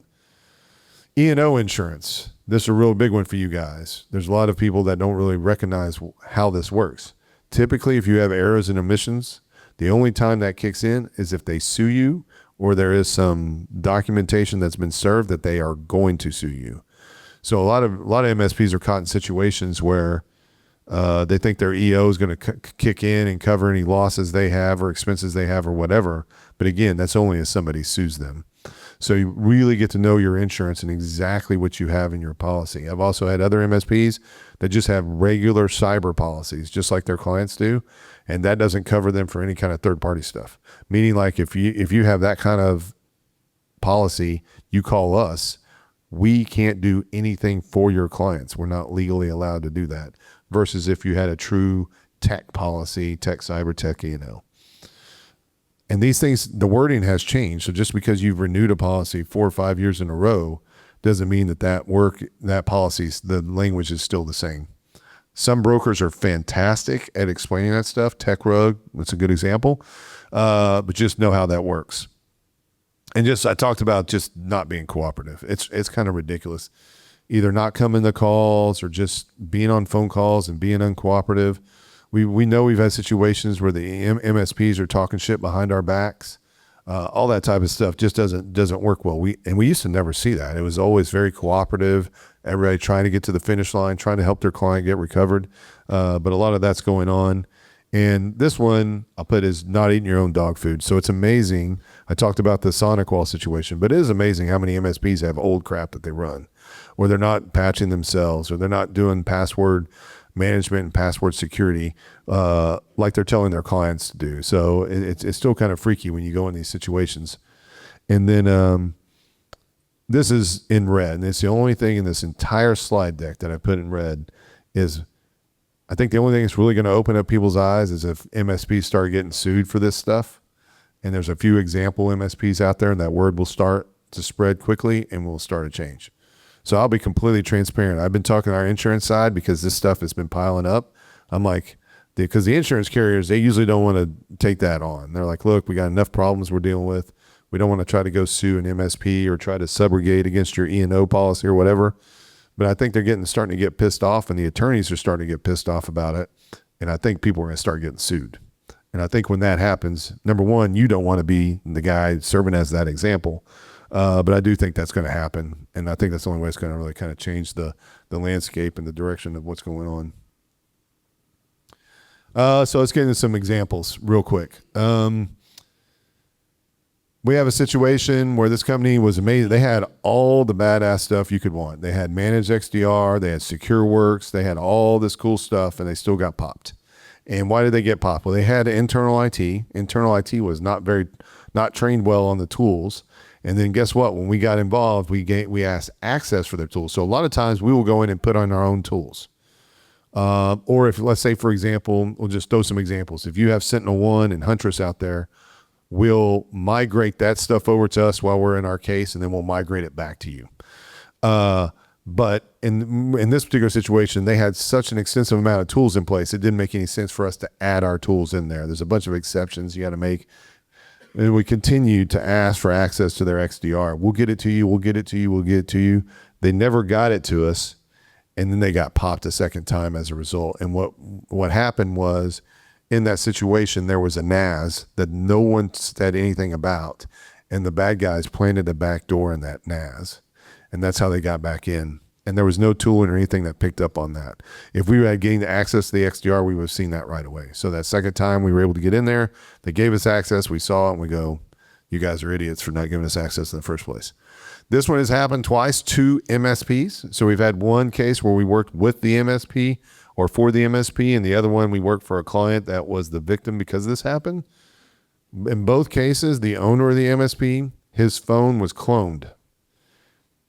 E&O insurance. This is a real big one for you guys. There's a lot of people that don't really recognize how this works. Typically, if you have errors and omissions, the only time that kicks in is if they sue you or there is some documentation that's been served that they are going to sue you. So a lot of MSPs are caught in situations where they think their EO is going to kick in and cover any losses they have or expenses they have or whatever. But again, that's only if somebody sues them. So you really get to know your insurance and exactly what you have in your policy. I've also had other MSPs that just have regular cyber policies, just like their clients do. And that doesn't cover them for any kind of third-party stuff. Meaning, like, if you have that kind of policy, you call us, we can't do anything for your clients. We're not legally allowed to do that. Versus if you had a true tech policy, tech, cyber tech, And these things, the wording has changed. So just because you've renewed a policy 4 or 5 years in a row doesn't mean that policy, the language is still the same. Some brokers are fantastic at explaining that stuff. TechRug, that's a good example. But just know how that works. And I talked about just not being cooperative. It's kind of ridiculous. Either not coming to calls or just being on phone calls and being uncooperative. We know we've had situations where the MSPs are talking shit behind our backs. All that type of stuff just doesn't work well. We used to never see that. It was always very cooperative. Everybody trying to get to the finish line, trying to help their client get recovered. But a lot of that's going on. And this one I'll put is not eating your own dog food. So it's amazing. I talked about the SonicWall situation, but it is amazing how many MSPs have old crap that they run, or they're not patching themselves, or they're not doing password management and password security like they're telling their clients to do. So it's still kind of freaky when you go in these situations. And then this is in red, and it's the only thing in this entire slide deck that I put in red is I think the only thing that's really going to open up people's eyes is if MSPs start getting sued for this stuff. And there's a few example MSPs out there, and that word will start to spread quickly and will start a change. So I'll be completely transparent. I've been talking to our insurance side because this stuff has been piling up. I'm like, because the insurance carriers, they usually don't want to take that on. They're like, look, we got enough problems we're dealing with. We don't want to try to go sue an MSP or try to subrogate against your E&O policy or whatever. But I think they're starting to get pissed off, and the attorneys are starting to get pissed off about it. And I think people are going to start getting sued. And I think when that happens, number one, you don't want to be the guy serving as that example. But I do think that's going to happen. And I think that's the only way it's going to really kind of change the landscape and the direction of what's going on. So let's get into some examples real quick. We have a situation where this company was amazing. They had all the badass stuff you could want. They had managed XDR, they had SecureWorks, they had all this cool stuff, and they still got popped. And why did they get popped? Well, they had internal IT. Internal IT was not trained well on the tools. And then guess what? When we got involved, we asked access for their tools. So a lot of times we will go in and put on our own tools. Or if, let's say, for example, we'll just throw some examples. If you have SentinelOne and Huntress out there, we'll migrate that stuff over to us while we're in our case, and then we'll migrate it back to you. But in this particular situation, they had such an extensive amount of tools in place, it didn't make any sense for us to add our tools in there. There's a bunch of exceptions you got to make. And we continued to ask for access to their XDR. We'll get it to you. We'll get it to you. We'll get it to you. They never got it to us. And then they got popped a second time as a result. And what happened was, in that situation, there was a NAS that no one said anything about. And the bad guys planted a back door in that NAS. And that's how they got back in. And there was no tooling or anything that picked up on that. If we had gained access to the XDR, we would have seen that right away. So that second time we were able to get in there, they gave us access, we saw it, and we go, you guys are idiots for not giving us access in the first place. This one has happened twice to MSPs. So we've had one case where we worked with the MSP or for the MSP, and the other one we worked for a client that was the victim because this happened. In both cases, the owner of the MSP, his phone was cloned,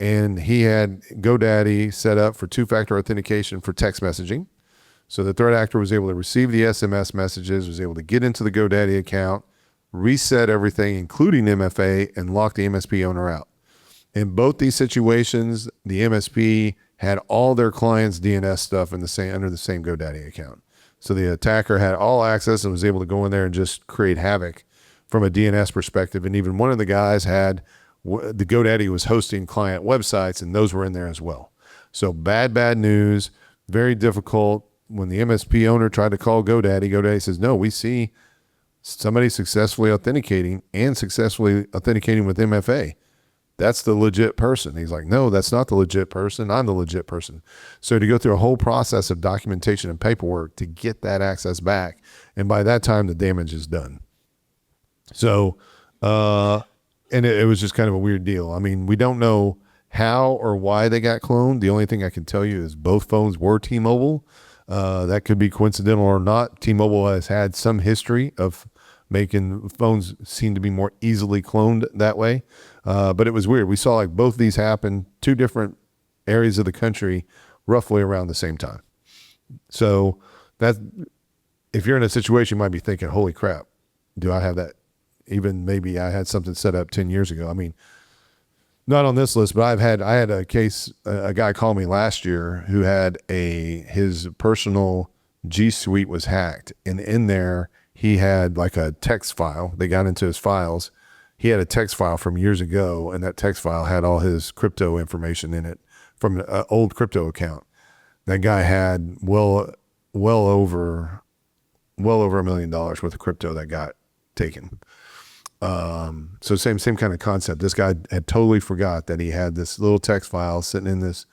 and he had GoDaddy set up for two-factor authentication for text messaging. So the threat actor was able to receive the SMS messages, was able to get into the GoDaddy account, reset everything, including MFA, and lock the MSP owner out. In both these situations, the MSP had all their clients' DNS stuff under the same GoDaddy account. So the attacker had all access and was able to go in there and just create havoc from a DNS perspective. And even one of the guys had the GoDaddy was hosting client websites, and those were in there as well. So bad news, very difficult. When the MSP owner tried to call GoDaddy, GoDaddy says, no, we see somebody successfully authenticating with MFA. That's the legit person. He's like, no, that's not the legit person. I'm the legit person. So to go through a whole process of documentation and paperwork to get that access back. And by that time, the damage is done. So, and it was just kind of a weird deal. I mean, we don't know how or why they got cloned. The only thing I can tell you is both phones were T-Mobile. That could be coincidental or not. T-Mobile has had some history of making phones seem to be more easily cloned that way. But it was weird. We saw like both these happen, two different areas of the country, roughly around the same time. So that if you're in a situation, you might be thinking, holy crap, do I have that? Even maybe I had something set up 10 years ago. I mean, not on this list, but I had a case, a guy called me last year who had his personal G Suite was hacked, and in there he had like a text file. They got into his files. He had a text file from years ago, and that text file had all his crypto information in it from an old crypto account. That guy had well over $1 million worth of crypto that got taken. So same kind of concept. This guy had totally forgot that he had this little text file sitting in this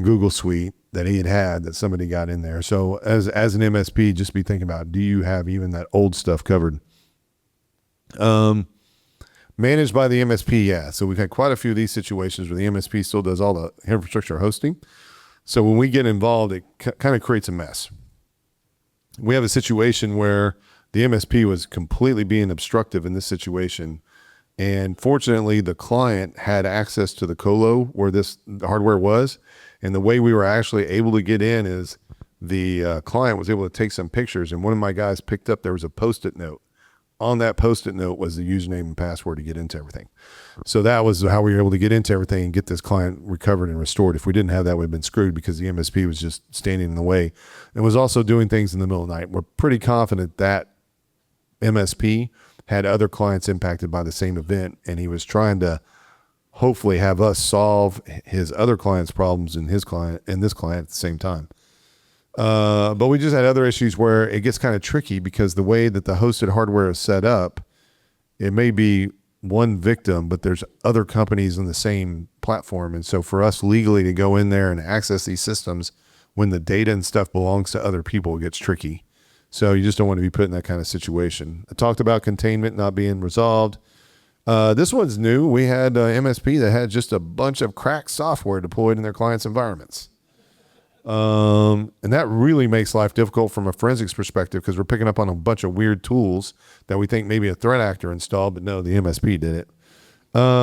Google Suite that he had that somebody got in there. So as an MSP, just be thinking about, do you have even that old stuff covered? Managed by the MSP. Yeah. So we've had quite a few of these situations where the MSP still does all the infrastructure hosting. So when we get involved, it kind of creates a mess. We have a situation where the MSP was completely being obstructive in this situation. And fortunately, the client had access to the colo where this hardware was. And the way we were actually able to get in is the client was able to take some pictures. And one of my guys picked up, there was a Post-it note. On that Post-it note was the username and password to get into everything. So that was how we were able to get into everything and get this client recovered and restored. If we didn't have that, we'd been screwed because the MSP was just standing in the way and was also doing things in the middle of the night. We're pretty confident that MSP had other clients impacted by the same event, and he was trying to hopefully have us solve his other clients' problems and this client at the same time. But we just had other issues where it gets kind of tricky because the way that the hosted hardware is set up, it may be one victim, but there's other companies on the same platform. And so for us legally to go in there and access these systems when the data and stuff belongs to other people, it gets tricky. So you just don't want to be put in that kind of situation. I talked about containment not being resolved. This one's new. We had an MSP that had just a bunch of cracked software deployed in their clients' environments. And that really makes life difficult from a forensics perspective because we're picking up on a bunch of weird tools that we think maybe a threat actor installed, but no, the MSP did it.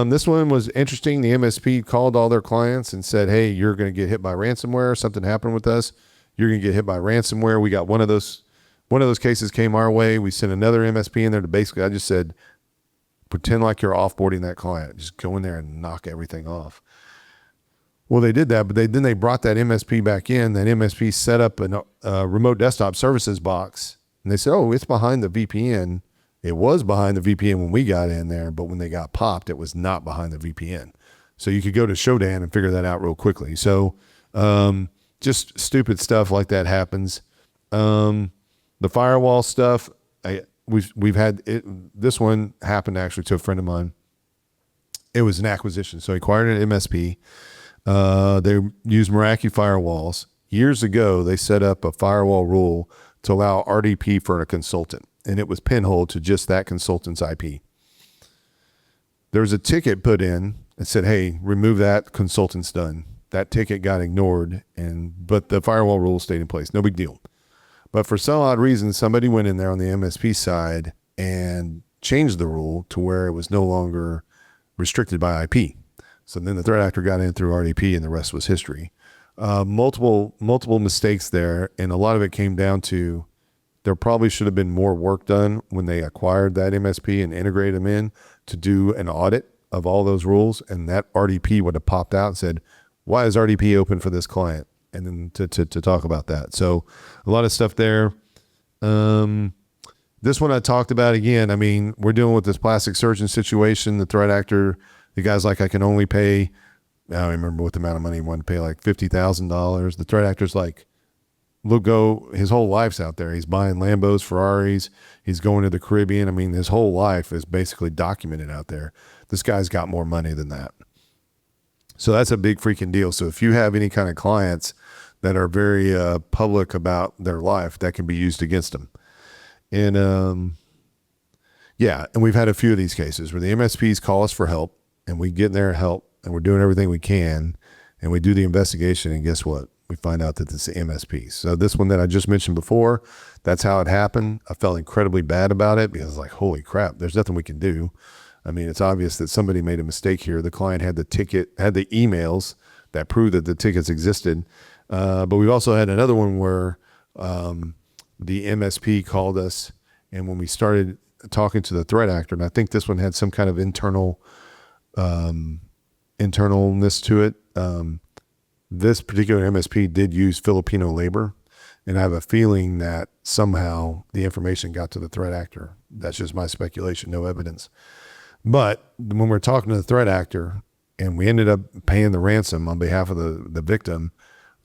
This one was interesting. The MSP called all their clients and said, hey, you're going to get hit by ransomware. Something happened with us. You're going to get hit by ransomware. We got one of those cases came our way. We sent another MSP in there to basically, I just said, pretend like you're offboarding that client. Just go in there and knock everything off. Well, they did that, but then they brought that MSP back in. That MSP set up a remote desktop services box, and they said, oh, it's behind the VPN. It was behind the VPN when we got in there, but when they got popped, it was not behind the VPN. So you could go to Shodan and figure that out real quickly. So just stupid stuff like that happens. The firewall stuff, we've had it. This one happened actually to a friend of mine. It was an acquisition. So he acquired an MSP. They used Meraki firewalls. Years ago, they set up a firewall rule to allow RDP for a consultant, and it was pinholed to just that consultant's IP. There was a ticket put in that said, hey, remove that, consultant's done. that ticket got ignored, but the firewall rules stayed in place. No big deal. But for some odd reason, somebody went in there on the MSP side and changed the rule to where it was no longer restricted by IP. So then the threat actor got in through RDP, and the rest was history. Multiple mistakes there, and a lot of it came down to there probably should have been more work done when they acquired that MSP and integrated them in to do an audit of all those rules, and that RDP would have popped out and said, why is RDP open for this client? And then to talk about that. So a lot of stuff there. This one I talked about again. I mean, we're dealing with this plastic surgeon situation. The threat actor, the guy's like, I can only pay, I don't remember what the amount of money he wanted to pay, like $50,000. The threat actor's like, his whole life's out there. He's buying Lambos, Ferraris. He's going to the Caribbean. I mean, his whole life is basically documented out there. This guy's got more money than that. So that's a big freaking deal. So if you have any kind of clients that are very public about their life, that can be used against them. And and we've had a few of these cases where the MSPs call us for help, and we get in there and help, and we're doing everything we can, and we do the investigation, and guess what? We find out that it's the MSPs. So this one that I just mentioned before, that's how it happened. I felt incredibly bad about it because like, holy crap, there's nothing we can do. I mean, it's obvious that somebody made a mistake here. The client had the emails that proved that the tickets existed. But we've also had another one where the MSP called us, and when we started talking to the threat actor, and I think this one had some kind of internalness to it. This particular MSP did use Filipino labor, and I have a feeling that somehow the information got to the threat actor. That's just my speculation, no evidence. But when we're talking to the threat actor and we ended up paying the ransom on behalf of the victim,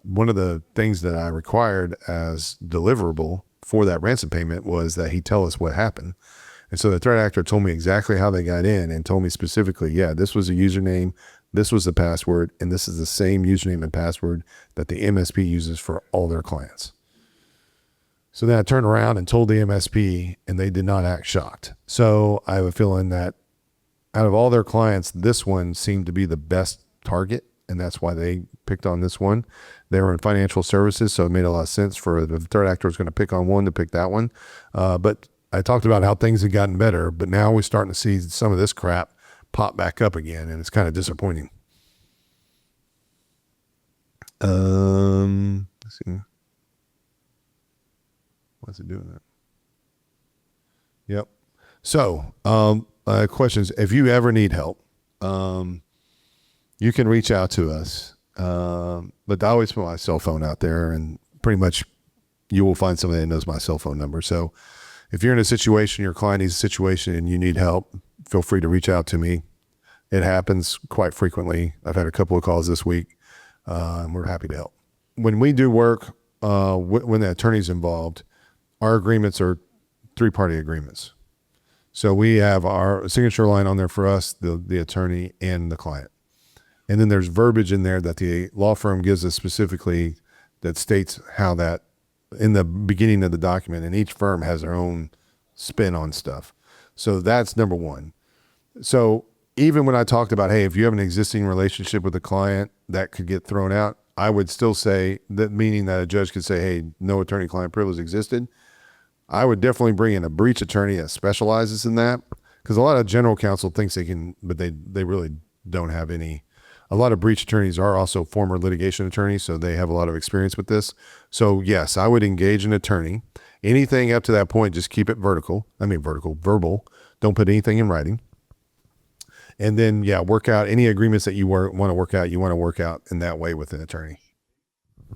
one of the things that I required as deliverable for that ransom payment was that he tell us what happened. And so the threat actor told me exactly how they got in and told me specifically, yeah, this was a username, this was the password, and this is the same username and password that the MSP uses for all their clients. So then I turned around and told the MSP, and they did not act shocked. So I have a feeling that out of all their clients, this one seemed to be the best target, and that's why they picked on this one. They were in financial services, so it made a lot of sense for the threat actor was going to pick on one to pick that one. But I talked about how things had gotten better, but now we're starting to see some of this crap pop back up again, and it's kind of disappointing. Let's see. Why's it doing that? Yep. So, questions. If you ever need help, you can reach out to us. But I always put my cell phone out there, and pretty much you will find somebody that knows my cell phone number. So if you're in a situation, your client needs a situation and you need help, feel free to reach out to me. It happens quite frequently. I've had a couple of calls this week, and we're happy to help. When we do work, when the attorney's involved, our agreements are 3-party agreements. So we have our signature line on there for us, the attorney and the client. And then there's verbiage in there that the law firm gives us specifically that states how that in the beginning of the document, and each firm has their own spin on stuff. So that's number one. So even when I talked about, hey, if you have an existing relationship with a client that could get thrown out, I would still say that, meaning that a judge could say, hey, no attorney-client privilege existed. I would definitely bring in a breach attorney that specializes in that, because a lot of general counsel thinks they can, but they really don't have any. A lot of breach attorneys are also former litigation attorneys, so they have a lot of experience with this. So yes, I would engage an attorney. Anything up to that point, just keep it verbal. Don't put anything in writing. And then, work out any agreements that you want to work out. You want to work out in that way with an attorney.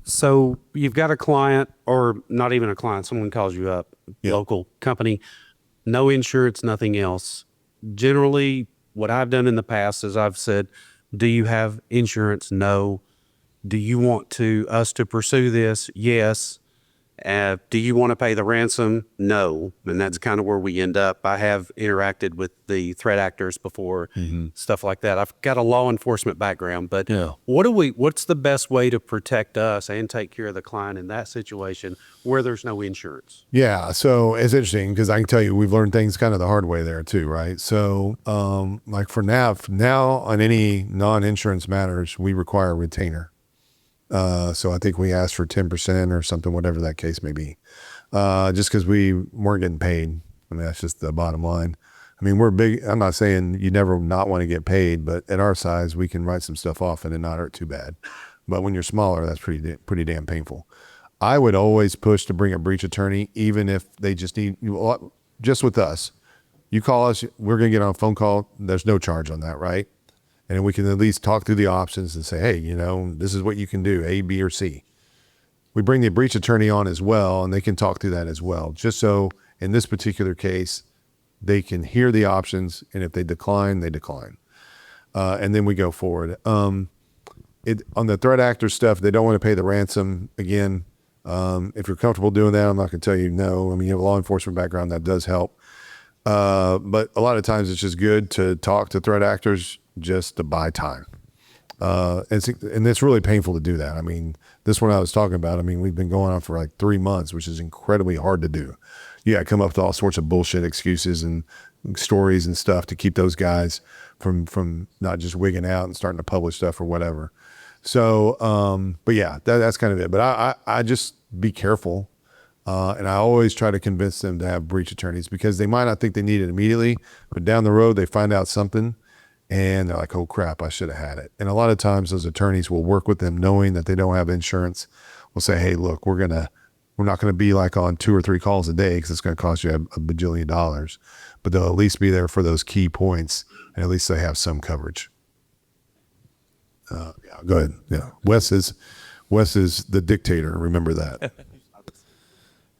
So you've got a client, or not even a client, someone calls you up, local company, no insurance, nothing else. Generally, what I've done in the past is I've said, do you have insurance? No. Do you want us to pursue this? Yes. Do you want to pay the ransom? No. And that's kind of where we end up. I have interacted with the threat actors before, stuff like that. I've got a law enforcement background, but what's the best way to protect us and take care of the client in that situation where there's no insurance? Yeah. So it's interesting because I can tell you, we've learned things kind of the hard way there too, right? So like for now on any non-insurance matters, we require a retainer. So I think we asked for 10% or something, whatever that case may be, just because we weren't getting paid. I mean, that's just the bottom line. I mean, we're big. I'm not saying you never not want to get paid, but at our size, we can write some stuff off and it not hurt too bad. But when you're smaller, that's pretty damn painful. I would always push to bring a breach attorney, even if they just need, just with us. You call us, we're going to get on a phone call. There's no charge on that, right? And we can at least talk through the options and say, hey, this is what you can do, A, B, or C. We bring the breach attorney on as well, and they can talk through that as well, just so in this particular case, they can hear the options, and if they decline, they decline. And then we go forward. On the threat actor stuff, they don't want to pay the ransom. Again, if you're comfortable doing that, I'm not going to tell you no. I mean, you have a law enforcement background, that does help. But a lot of times it's just good to talk to threat actors just to buy time. And it's really painful to do that. I mean, this one I was talking about, I mean, we've been going on for like 3 months, which is incredibly hard to do. Yeah, come up with all sorts of bullshit excuses and stories and stuff to keep those guys from not just wigging out and starting to publish stuff or whatever. So, but yeah, that's kind of it. But I just be careful. And I always try to convince them to have breach attorneys, because they might not think they need it immediately, but down the road they find out something and they're like, oh crap, I should have had it. And a lot of times those attorneys will work with them knowing that they don't have insurance. We'll say, hey, look, we're not going to be like on 2 or 3 calls a day, because it's going to cost you a bajillion dollars, but they'll at least be there for those key points, and at least they have some coverage. Yeah, go ahead. Yeah. Wes is the dictator. Remember that.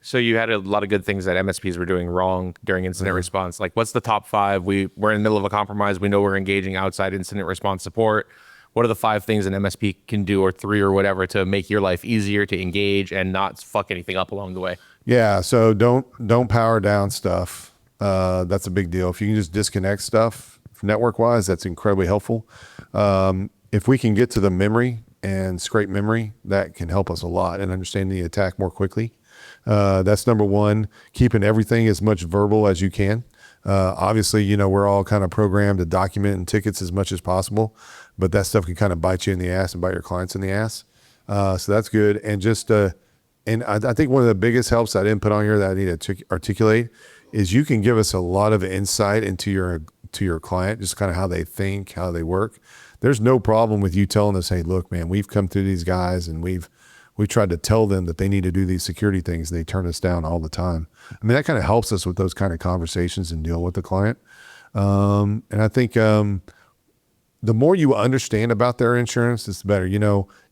So you had a lot of good things that MSPs were doing wrong during incident response. Like, what's the top 5? We're in the middle of a compromise. We know we're engaging outside incident response support. What are the 5 things an MSP can do, or 3 or whatever, to make your life easier to engage and not fuck anything up along the way? Yeah. So don't power down stuff. That's a big deal. If you can just disconnect stuff network wise, that's incredibly helpful. If we can get to the memory and scrape memory, that can help us a lot and understand the attack more quickly. That's number 1. Keeping everything as much verbal as you can. Obviously, we're all kind of programmed to document and tickets as much as possible, but that stuff can kind of bite you in the ass and bite your clients in the ass. So that's good. And just, and I think one of the biggest helps I didn't put on here that I need to articulate is you can give us a lot of insight into your client, just kind of how they think, how they work. There's no problem with you telling us, hey, look, man, we've come through these guys and we tried to tell them that they need to do these security things, and they turn us down all the time. I mean, that kind of helps us with those kind of conversations and deal with the client. And I think the more you understand about their insurance, it's better.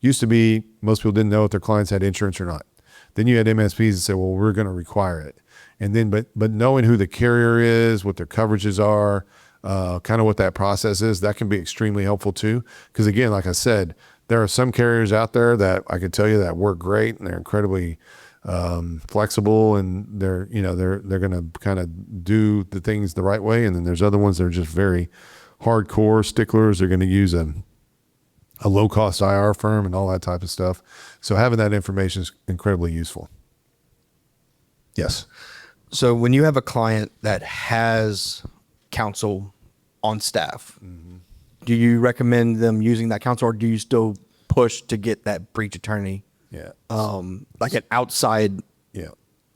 Used to be most people didn't know if their clients had insurance or not. Then you had MSPs that say, well, we're going to require it. And then, but knowing who the carrier is, what their coverages are, kind of what that process is, that can be extremely helpful too. Because again, like I said, there are some carriers out there that I could tell you that work great and they're incredibly flexible, and they're going to kind of do the things the right way. And then there's other ones that are just very hardcore sticklers. They're going to use a low cost IR firm and all that type of stuff. So having that information is incredibly useful. Yes. So when you have a client that has counsel on staff, do you recommend them using that counsel, or do you still push to get that breach attorney? Yeah. Like an outside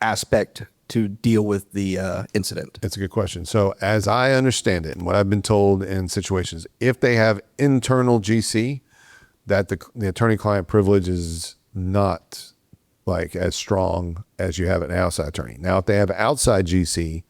aspect to deal with the incident? That's a good question. So as I understand it, and what I've been told in situations, if they have internal GC, that the attorney-client privilege is not like as strong as you have an outside attorney. Now, if they have outside GC,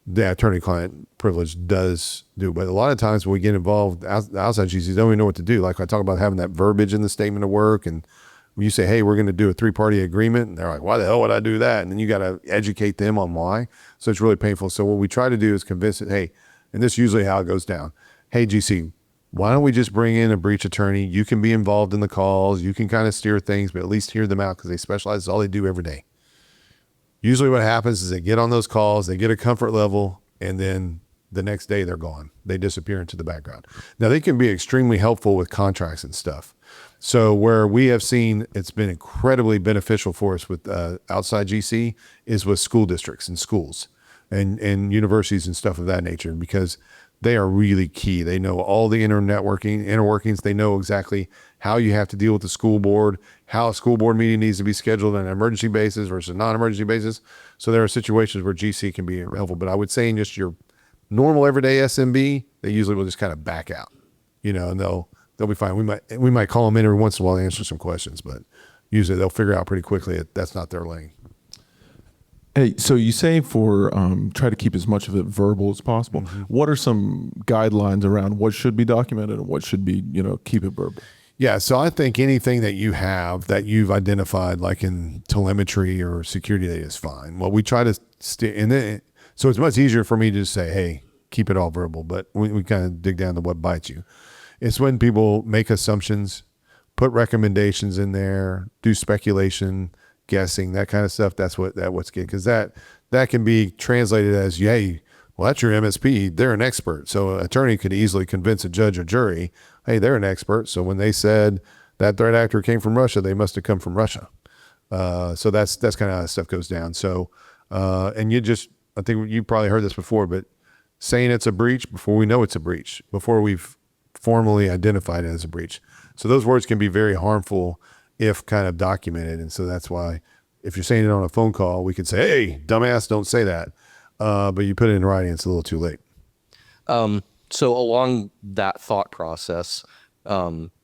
the attorney-client privilege does do. But a lot of times when we get involved, the outside GCs don't even know what to do. Like I talk about having that verbiage in the statement of work, and when you say, hey, we're going to do a 3-party agreement, and they're like, why the hell would I do that? And then you got to educate them on why. So it's really painful. So what we try to do is convince it, hey, and this is usually how it goes down. Hey, GC, why don't we just bring in a breach attorney? You can be involved in the calls. You can kind of steer things, but at least hear them out, because they specialize. It's all they do every day. Usually what happens is they get on those calls, they get a comfort level, and then the next day they're gone. They disappear into the background. Now, they can be extremely helpful with contracts and stuff. So where we have seen it's been incredibly beneficial for us with outside GC is with school districts and schools and universities and stuff of that nature, because they are really key. They know all the inner workings. They know exactly how you have to deal with the school board, how a school board meeting needs to be scheduled on an emergency basis versus non-emergency basis. So there are situations where GC can be helpful. But I would say in just your normal everyday SMB, they usually will just kind of back out, and they'll be fine. We might call them in every once in a while to answer some questions, but usually they'll figure out pretty quickly that's not their lane. Hey, so you say for try to keep as much of it verbal as possible. What are some guidelines around what should be documented and what should be, keep it verbal? Yeah, so I think anything that you have that you've identified, like in telemetry or security data, is fine. What we try to so it's much easier for me to just say, hey, keep it all verbal, but we kind of dig down to what bites you. It's when people make assumptions, put recommendations in there, do speculation, guessing, that kind of stuff. That's what's good, because that can be translated as, hey, well, that's your MSP. They're an expert. So an attorney could easily convince a judge or jury, hey, they're an expert. So when they said that threat actor came from Russia, they must have come from Russia. So that's kind of how stuff goes down. So, and I think you probably heard this before, but saying it's a breach before we know it's a breach, before we've formally identified it as a breach. So those words can be very harmful if kind of documented. And so that's why if you're saying it on a phone call, we could say, hey, dumbass, don't say that. But you put it in writing, it's a little too late. So along that thought process,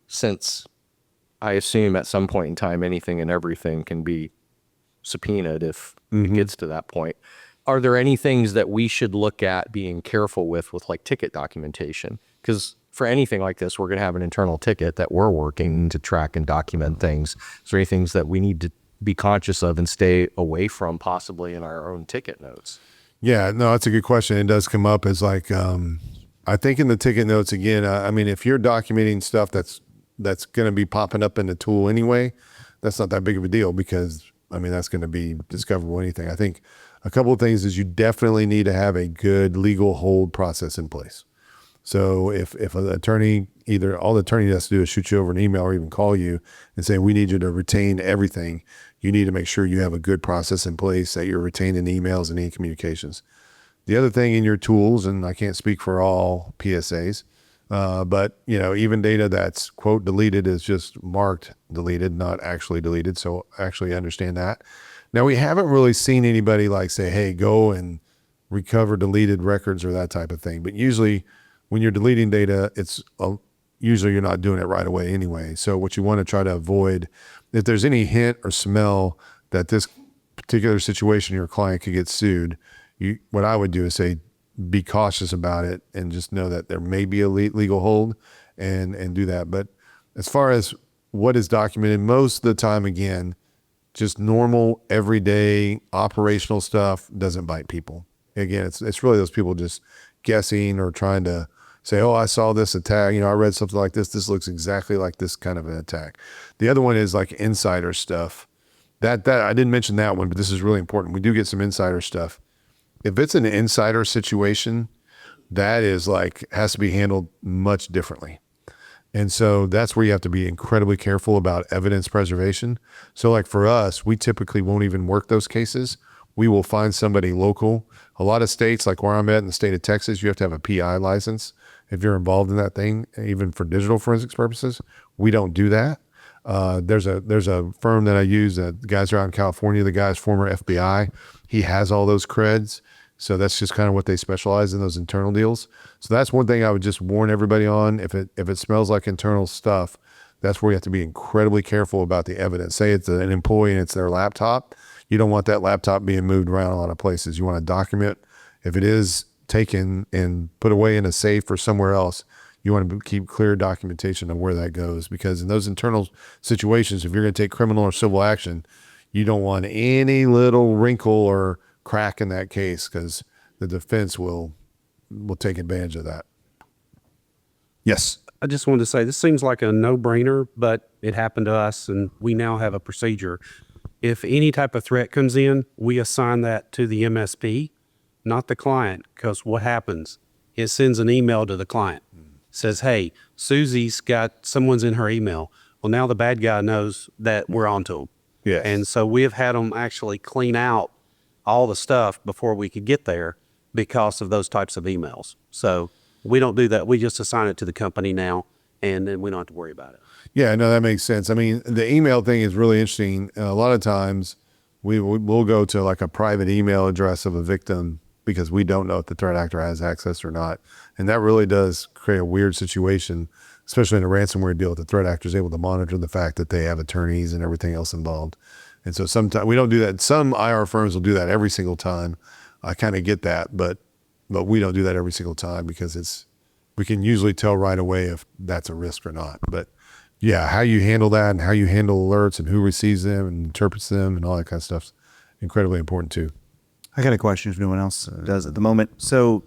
since I assume at some point in time, anything and everything can be subpoenaed if it gets to that point, are there any things that we should look at being careful with like ticket documentation? Because for anything like this, we're going to have an internal ticket that we're working to track and document things. Is there any things that we need to be conscious of and stay away from possibly in our own ticket notes? Yeah, no, that's a good question. It does come up as like, I think in the ticket notes, again, I mean, if you're documenting stuff that's going to be popping up in the tool anyway, that's not that big of a deal, because, I mean, that's going to be discoverable anything. I think a couple of things is you definitely need to have a good legal hold process in place. So if an attorney, all the attorney has to do is shoot you over an email or even call you and say, we need you to retain everything, you need to make sure you have a good process in place, that you're retaining emails and any communications. The other thing in your tools, and I can't speak for all PSAs, but even data that's quote deleted is just marked deleted, not actually deleted. So actually understand that. Now, we haven't really seen anybody like say, hey, go and recover deleted records or that type of thing. But usually when you're deleting data, usually you're not doing it right away anyway. So what you want to try to avoid, if there's any hint or smell that this particular situation, your client could get sued, what I would do is say, be cautious about it and just know that there may be a legal hold and do that. But as far as what is documented, most of the time, again, just normal, everyday, operational stuff doesn't bite people. Again, it's really those people just guessing or trying to say, oh, I saw this attack. I read something like this. This looks exactly like this kind of an attack. The other one is like insider stuff. That I didn't mention that one, but this is really important. We do get some insider stuff. If it's an insider situation, that is has to be handled much differently. And so that's where you have to be incredibly careful about evidence preservation. So like for us, we typically won't even work those cases. We will find somebody local. A lot of states, like where I'm at in the state of Texas, you have to have a PI license if you're involved in that thing, even for digital forensics purposes. We don't do that. There's a firm that I use, the guys are out in California, the guy's former FBI. He has all those creds. So that's just kind of what they specialize in, those internal deals. So that's one thing I would just warn everybody on. If it smells like internal stuff, that's where you have to be incredibly careful about the evidence. Say it's an employee and it's their laptop. You don't want that laptop being moved around a lot of places. You want to document. If it is taken and put away in a safe or somewhere else, you want to keep clear documentation of where that goes, because in those internal situations, if you're going to take criminal or civil action, you don't want any little wrinkle or crack in that case, because the defense will take advantage of that. Yes. I just wanted to say, this seems like a no-brainer, but it happened to us, and we now have a procedure. If any type of threat comes in, we assign that to the MSP, not the client, because what happens? It sends an email to the client. Says, hey, someone's in her email. Well, now the bad guy knows that we're onto him. Yeah. And so we have had them actually clean out all the stuff before we could get there because of those types of emails. So We don't do that. We just assign it to the company now, and then we don't have to worry about it. Yeah, no, that makes sense. I mean, the email thing is really interesting. A lot of times we'll go to like a private email address of a victim because we don't know if the threat actor has access or not. And that really does create a weird situation, especially in a ransomware deal. The threat actor is able to monitor the fact that they have attorneys and everything else involved. And so sometimes we don't do that. Some IR firms will do that every single time. I kind of get that, but we don't do that every single time because we can usually tell right away if that's a risk or not. But yeah, how you handle that and how you handle alerts and who receives them and interprets them and all that kind of stuff's incredibly important too. I got a question if no one else does at the moment. So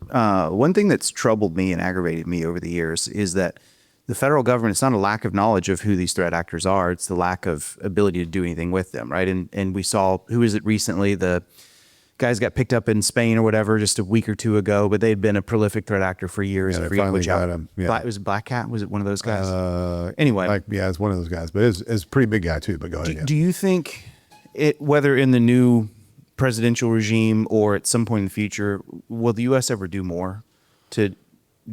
one thing that's troubled me and aggravated me over the years is that the federal government, it's not a lack of knowledge of who these threat actors are. It's the lack of ability to do anything with them, right? And we saw, who is it recently? The guys got picked up in Spain or whatever just a week or two ago, but they'd been a prolific threat actor for years. Yeah, I they forget finally which got him. Yeah. Was it Black Cat? Was it one of those guys? Anyway. Yeah, it's one of those guys, but it's a pretty big guy too, but go ahead. Do you think whether in the new presidential regime or at some point in the future, will the U.S. ever do more to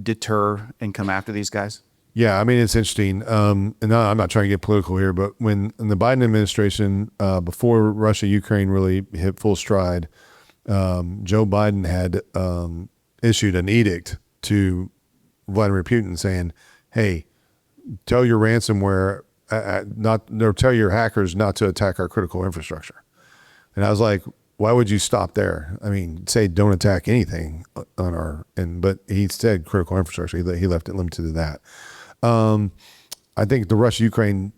deter and come after these guys? Yeah, I mean, it's interesting. And I'm not trying to get political here, but when in the Biden administration, before Russia-Ukraine really hit full stride, Joe Biden had issued an edict to Vladimir Putin saying, hey, tell your ransomware, tell your hackers not to attack our critical infrastructure. And I was like, why would you stop there? I mean, say don't attack anything on but he said critical infrastructure. He left it limited to that. I think the Russia-Ukraine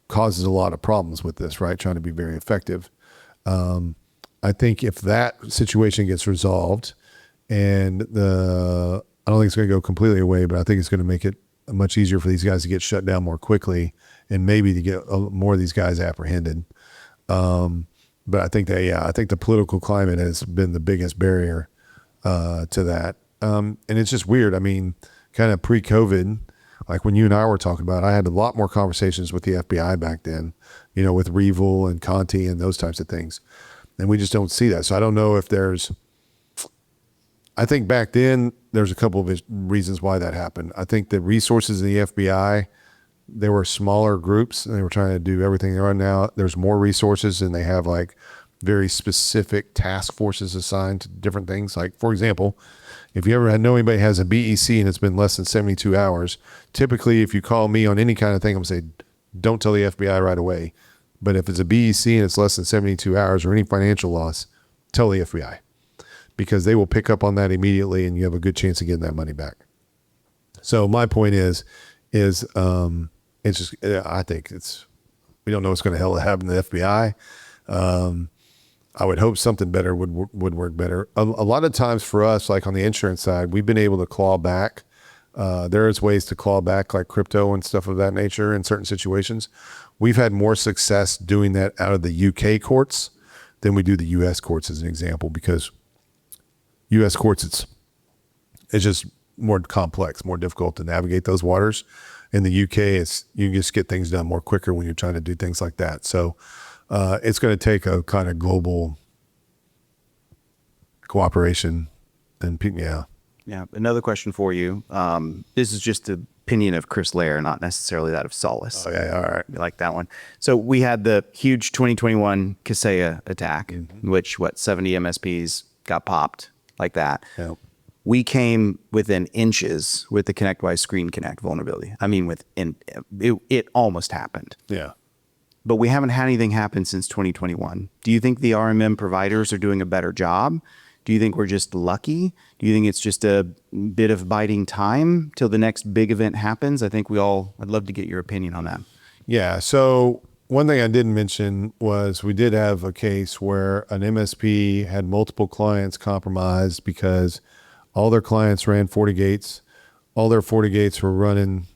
causes a lot of problems with this, right? Trying to be very effective. I think if that situation gets resolved and I don't think it's going to go completely away, but I think it's going to make it much easier for these guys to get shut down more quickly and maybe to get more of these guys apprehended. But I think I think the political climate has been the biggest barrier to that. And it's just weird. I mean, kind of pre-COVID, like when you and I were talking about, I had a lot more conversations with the FBI back then, with Revel and Conti and those types of things. And we just don't see that. So I don't know if I think back then there's a couple of reasons why that happened. I think the resources in the FBI, they were smaller groups and they were trying to do everything they are now. There's more resources and they have like very specific task forces assigned to different things. Like, for example, if you ever know anybody has a BEC and it's been less than 72 hours, typically if you call me on any kind of thing, I'm going to say, don't tell the FBI right away. But if it's a BEC and it's less than 72 hours or any financial loss, tell the FBI because they will pick up on that immediately and you have a good chance of getting that money back. So my point is it's just, I think we don't know what's going to happen to the FBI. I would hope something better would work better. A lot of times for us, like on the insurance side, we've been able to claw back. There's ways to claw back like crypto and stuff of that nature in certain situations. We've had more success doing that out of the UK courts than we do the US courts as an example, because US courts, it's just more complex, more difficult to navigate those waters. In the UK, you can just get things done more quicker when you're trying to do things like that. So it's going to take a kind of global cooperation. And yeah. Yeah. Another question for you. This is just the opinion of Chris Loehr, not necessarily that of Solace. Oh, yeah. All right. You like that one. So we had the huge 2021 Kaseya attack, in which 70 MSPs got popped like that. Yeah. We came within inches with the ConnectWise Screen Connect vulnerability. I mean, it almost happened. Yeah. But we haven't had anything happen since 2021. Do you think the RMM providers are doing a better job? Do you think we're just lucky? Do you think it's just a bit of biding time till the next big event happens? I'd love to get your opinion on that. Yeah. So one thing I didn't mention was we did have a case where an MSP had multiple clients compromised because all their clients ran FortiGates. All their FortiGates were running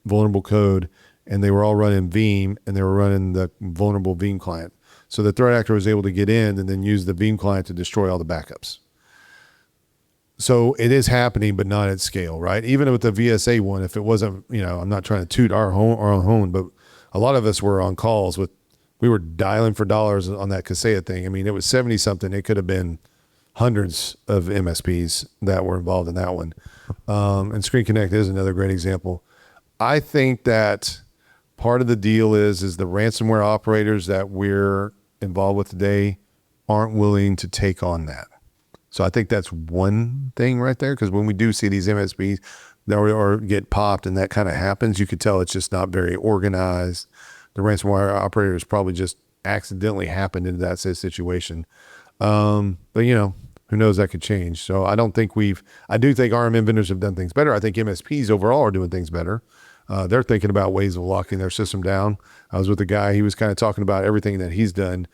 vulnerable code, and they were all running Veeam, and they were running the vulnerable Veeam client. So the threat actor was able to get in and then use the Veeam client to destroy all the backups. So it is happening, but not at scale, right? Even with the VSA one, if it wasn't, I'm not trying to toot our own, but a lot of us were on calls we were dialing for dollars on that Kaseya thing. I mean, it was 70 something. It could have been hundreds of MSPs that were involved in that one. And Screen Connect is another great example. I think that part of the deal is the ransomware operators that we're involved with today aren't willing to take on that. So I think that's one thing right there, because when we do see these MSPs or get popped and that kind of happens, you could tell it's just not very organized. The ransomware operators probably just accidentally happened into that situation. But who knows, that could change. So I do think RMM vendors have done things better. I think MSPs overall are doing things better. They're thinking about ways of locking their system down. I was with a guy, he was kind of talking about everything that he's done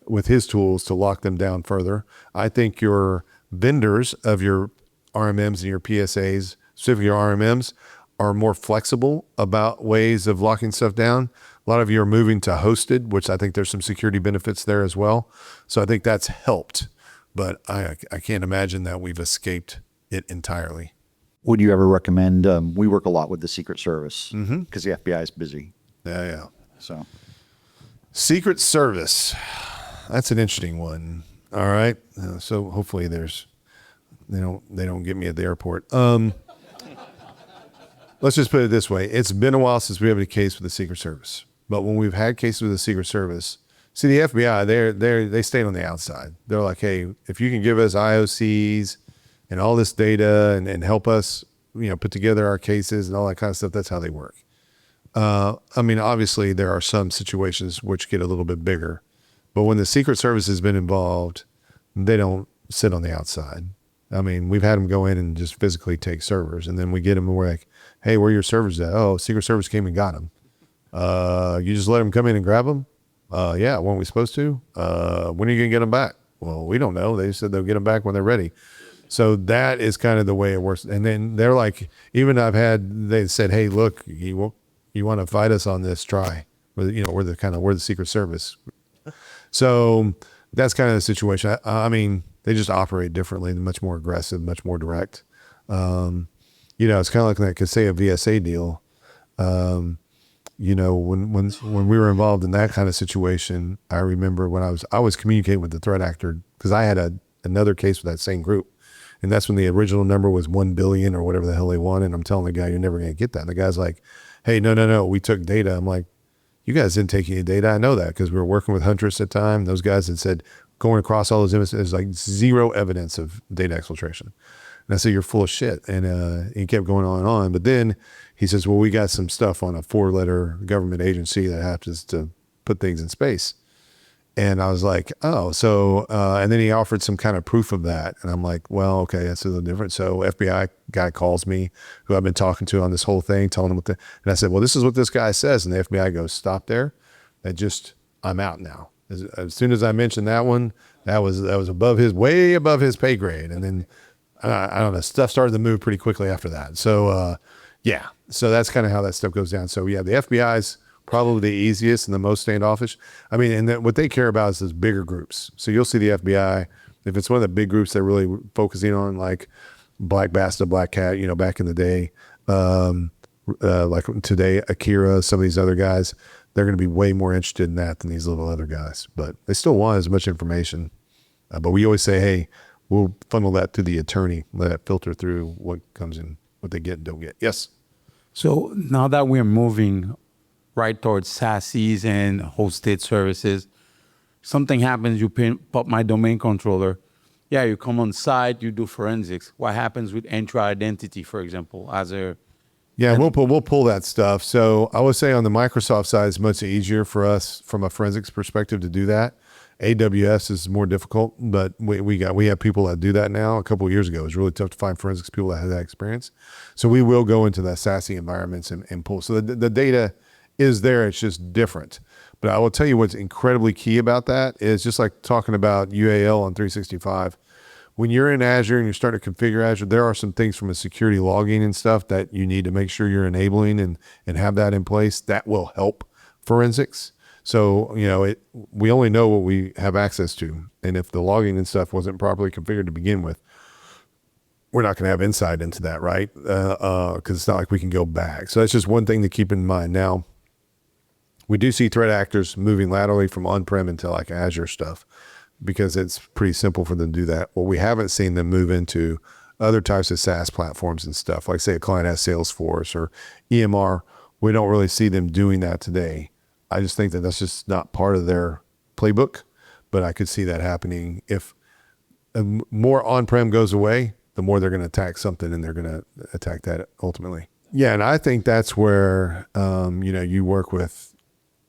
with his tools to lock them down further. I think your vendors of your RMMs and your PSAs, specifically your RMMs, are more flexible about ways of locking stuff down. A lot of you are moving to hosted, which I think there's some security benefits there as well. So I think that's helped, but I can't imagine that we've escaped it entirely. Would you ever recommend, we work a lot with the Secret Service because the FBI is busy. Yeah. So Secret Service. That's an interesting one. All right. So hopefully they don't get me at the airport. Let's just put it this way. It's been a while since we have a case with the Secret Service. But when we've had cases with the Secret Service, see, the FBI, they stayed on the outside. They're like, hey, if you can give us IOCs and all this data and help us, put together our cases and all that kind of stuff, that's how they work. Obviously there are some situations which get a little bit bigger, but when the Secret Service has been involved, they don't sit on the outside. We've had them go in and just physically take servers, and then we get them and we're like, hey, where are your servers at? Oh, Secret Service came and got them. You just let them come in and grab them? Yeah, weren't we supposed to? When are you going to get them back? Well, we don't know. They said they'll get them back when they're ready. So that is kind of the way it works. And then they're like, they said, hey, look, you want to fight us on this, try. We're the Secret Service. So that's kind of the situation. They just operate differently, much more aggressive, much more direct. It's kind of like that, say, a VSA deal. When we were involved in that kind of situation, I remember when I was communicating with the threat actor, because I had another case with that same group. And that's when the original number was 1 billion or whatever the hell they wanted. And I'm telling the guy, you're never going to get that. And the guy's like, hey, no, we took data. I'm like, you guys didn't take any data. I know that because we were working with Huntress at the time. Those guys had said, going across all those images, there's like zero evidence of data exfiltration. And I said, you're full of shit. And he kept going on and on. But then he says, well, we got some stuff on a 4-letter government agency that happens to put things in space. And I was like, oh, so, and then he offered some kind of proof of that. And I'm like, well, okay, that's a little different. So FBI guy calls me, who I've been talking to on this whole thing, telling him and I said, well, this is what this guy says. And the FBI goes, stop there. I'm out now. As soon as I mentioned that one, that was way above his pay grade. And then, I don't know, stuff started to move pretty quickly after that. So, so that's kind of how that stuff goes down. So yeah, the FBI's probably the easiest and the most standoffish. What they care about is those bigger groups. So you'll see the FBI, if it's one of the big groups they're really focusing on, like Black Basta, Black Cat, back in the day, like today, Akira, some of these other guys, they're going to be way more interested in that than these little other guys. But they still want as much information. But we always say, hey, we'll funnel that to the attorney, let it filter through what comes in, what they get and don't get. Yes? So now that we're moving right towards SASEs and hosted services, something happens, you pop my domain controller. Yeah, you come on site, you do forensics. What happens with intra-identity, for example, we'll pull that stuff. So I would say on the Microsoft side, it's much easier for us from a forensics perspective to do that. AWS is more difficult, but we have people that do that now. A couple of years ago, it was really tough to find forensics people that had that experience. So we will go into the SASE environments and pull. So the data is there. It's just different. But I will tell you what's incredibly key about that is just like talking about UAL on 365. When you're in Azure and you're starting to configure Azure, there are some things from a security logging and stuff that you need to make sure you're enabling and have that in place. That will help forensics. So, we only know what we have access to. And if the logging and stuff wasn't properly configured to begin with, we're not going to have insight into that, right? Because it's not like we can go back. So that's just one thing to keep in mind. Now, we do see threat actors moving laterally from on-prem into like Azure stuff. because it's pretty simple for them to do that. Well, we haven't seen them move into other types of SaaS platforms and stuff. Like say a client has Salesforce or EMR. We don't really see them doing that today. I just think that that's just not part of their playbook, but I could see that happening. If more on-prem goes away, the more they're going to attack something, and they're going to attack that ultimately. Yeah, and I think that's where you work with.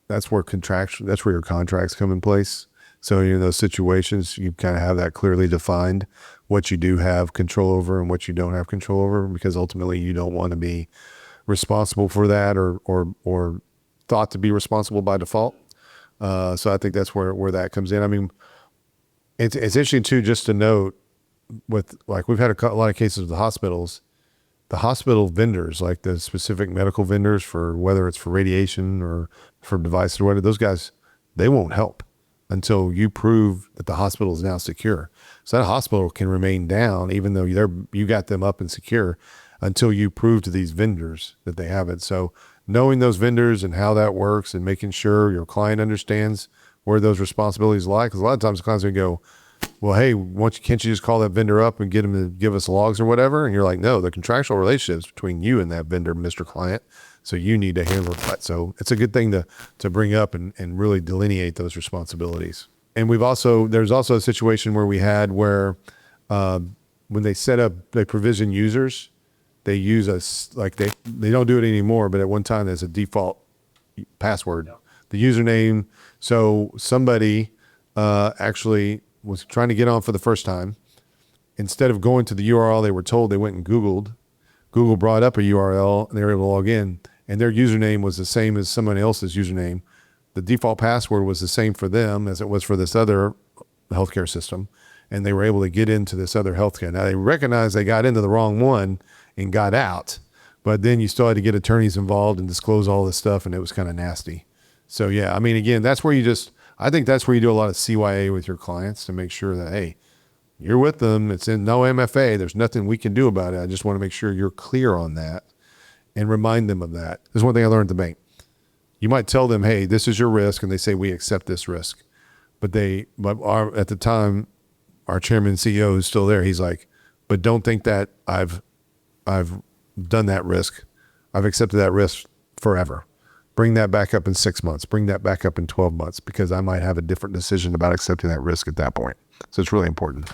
That's where your contracts come in place. So in those situations, you kind of have that clearly defined, what you do have control over and what you don't have control over, because ultimately you don't want to be responsible for that or thought to be responsible by default. So I think that's where that comes in. I mean, it's interesting too, just to note, with like we've had a lot of cases with the hospitals. The hospital vendors, like the specific medical vendors for whether it's for radiation or for devices or whatever, those guys, they won't help until you prove that the hospital is now secure. So that hospital can remain down even though you got them up and secure until you prove to these vendors that they have it. So knowing those vendors and how that works and making sure your client understands where those responsibilities lie, because a lot of times the clients will go, well, hey, can't you just call that vendor up and get them to give us logs or whatever? And you're like, no, the contractual relationships between you and that vendor, Mr. Client. So you need to handle that. So it's a good thing to bring up and really delineate those responsibilities. And there's also a situation where we had where when they provision users, they use us, like they don't do it anymore, but at one time there's a default password, the username. So somebody actually was trying to get on for the first time. Instead of going to the URL they were told, they went and Googled. Google brought up a URL and they were able to log in, and their username was the same as someone else's username. The default password was the same for them as it was for this other healthcare system, and they were able to get into this other healthcare. Now they recognized they got into the wrong one and got out, but then you still had to get attorneys involved and disclose all this stuff, and it was kind of nasty. So yeah, I mean, again, I think that's where you do a lot of CYA with your clients to make sure that, hey, you're with them. It's in no MFA. There's nothing we can do about it. I just want to make sure you're clear on that and remind them of that. There's one thing I learned at the bank. You might tell them, hey, this is your risk, and they say, we accept this risk. But at the time, our chairman and CEO is still there. He's like, but don't think that I've done that risk. I've accepted that risk forever. Bring that back up in 6 months. Bring that back up in 12 months, because I might have a different decision about accepting that risk at that point. So it's really important.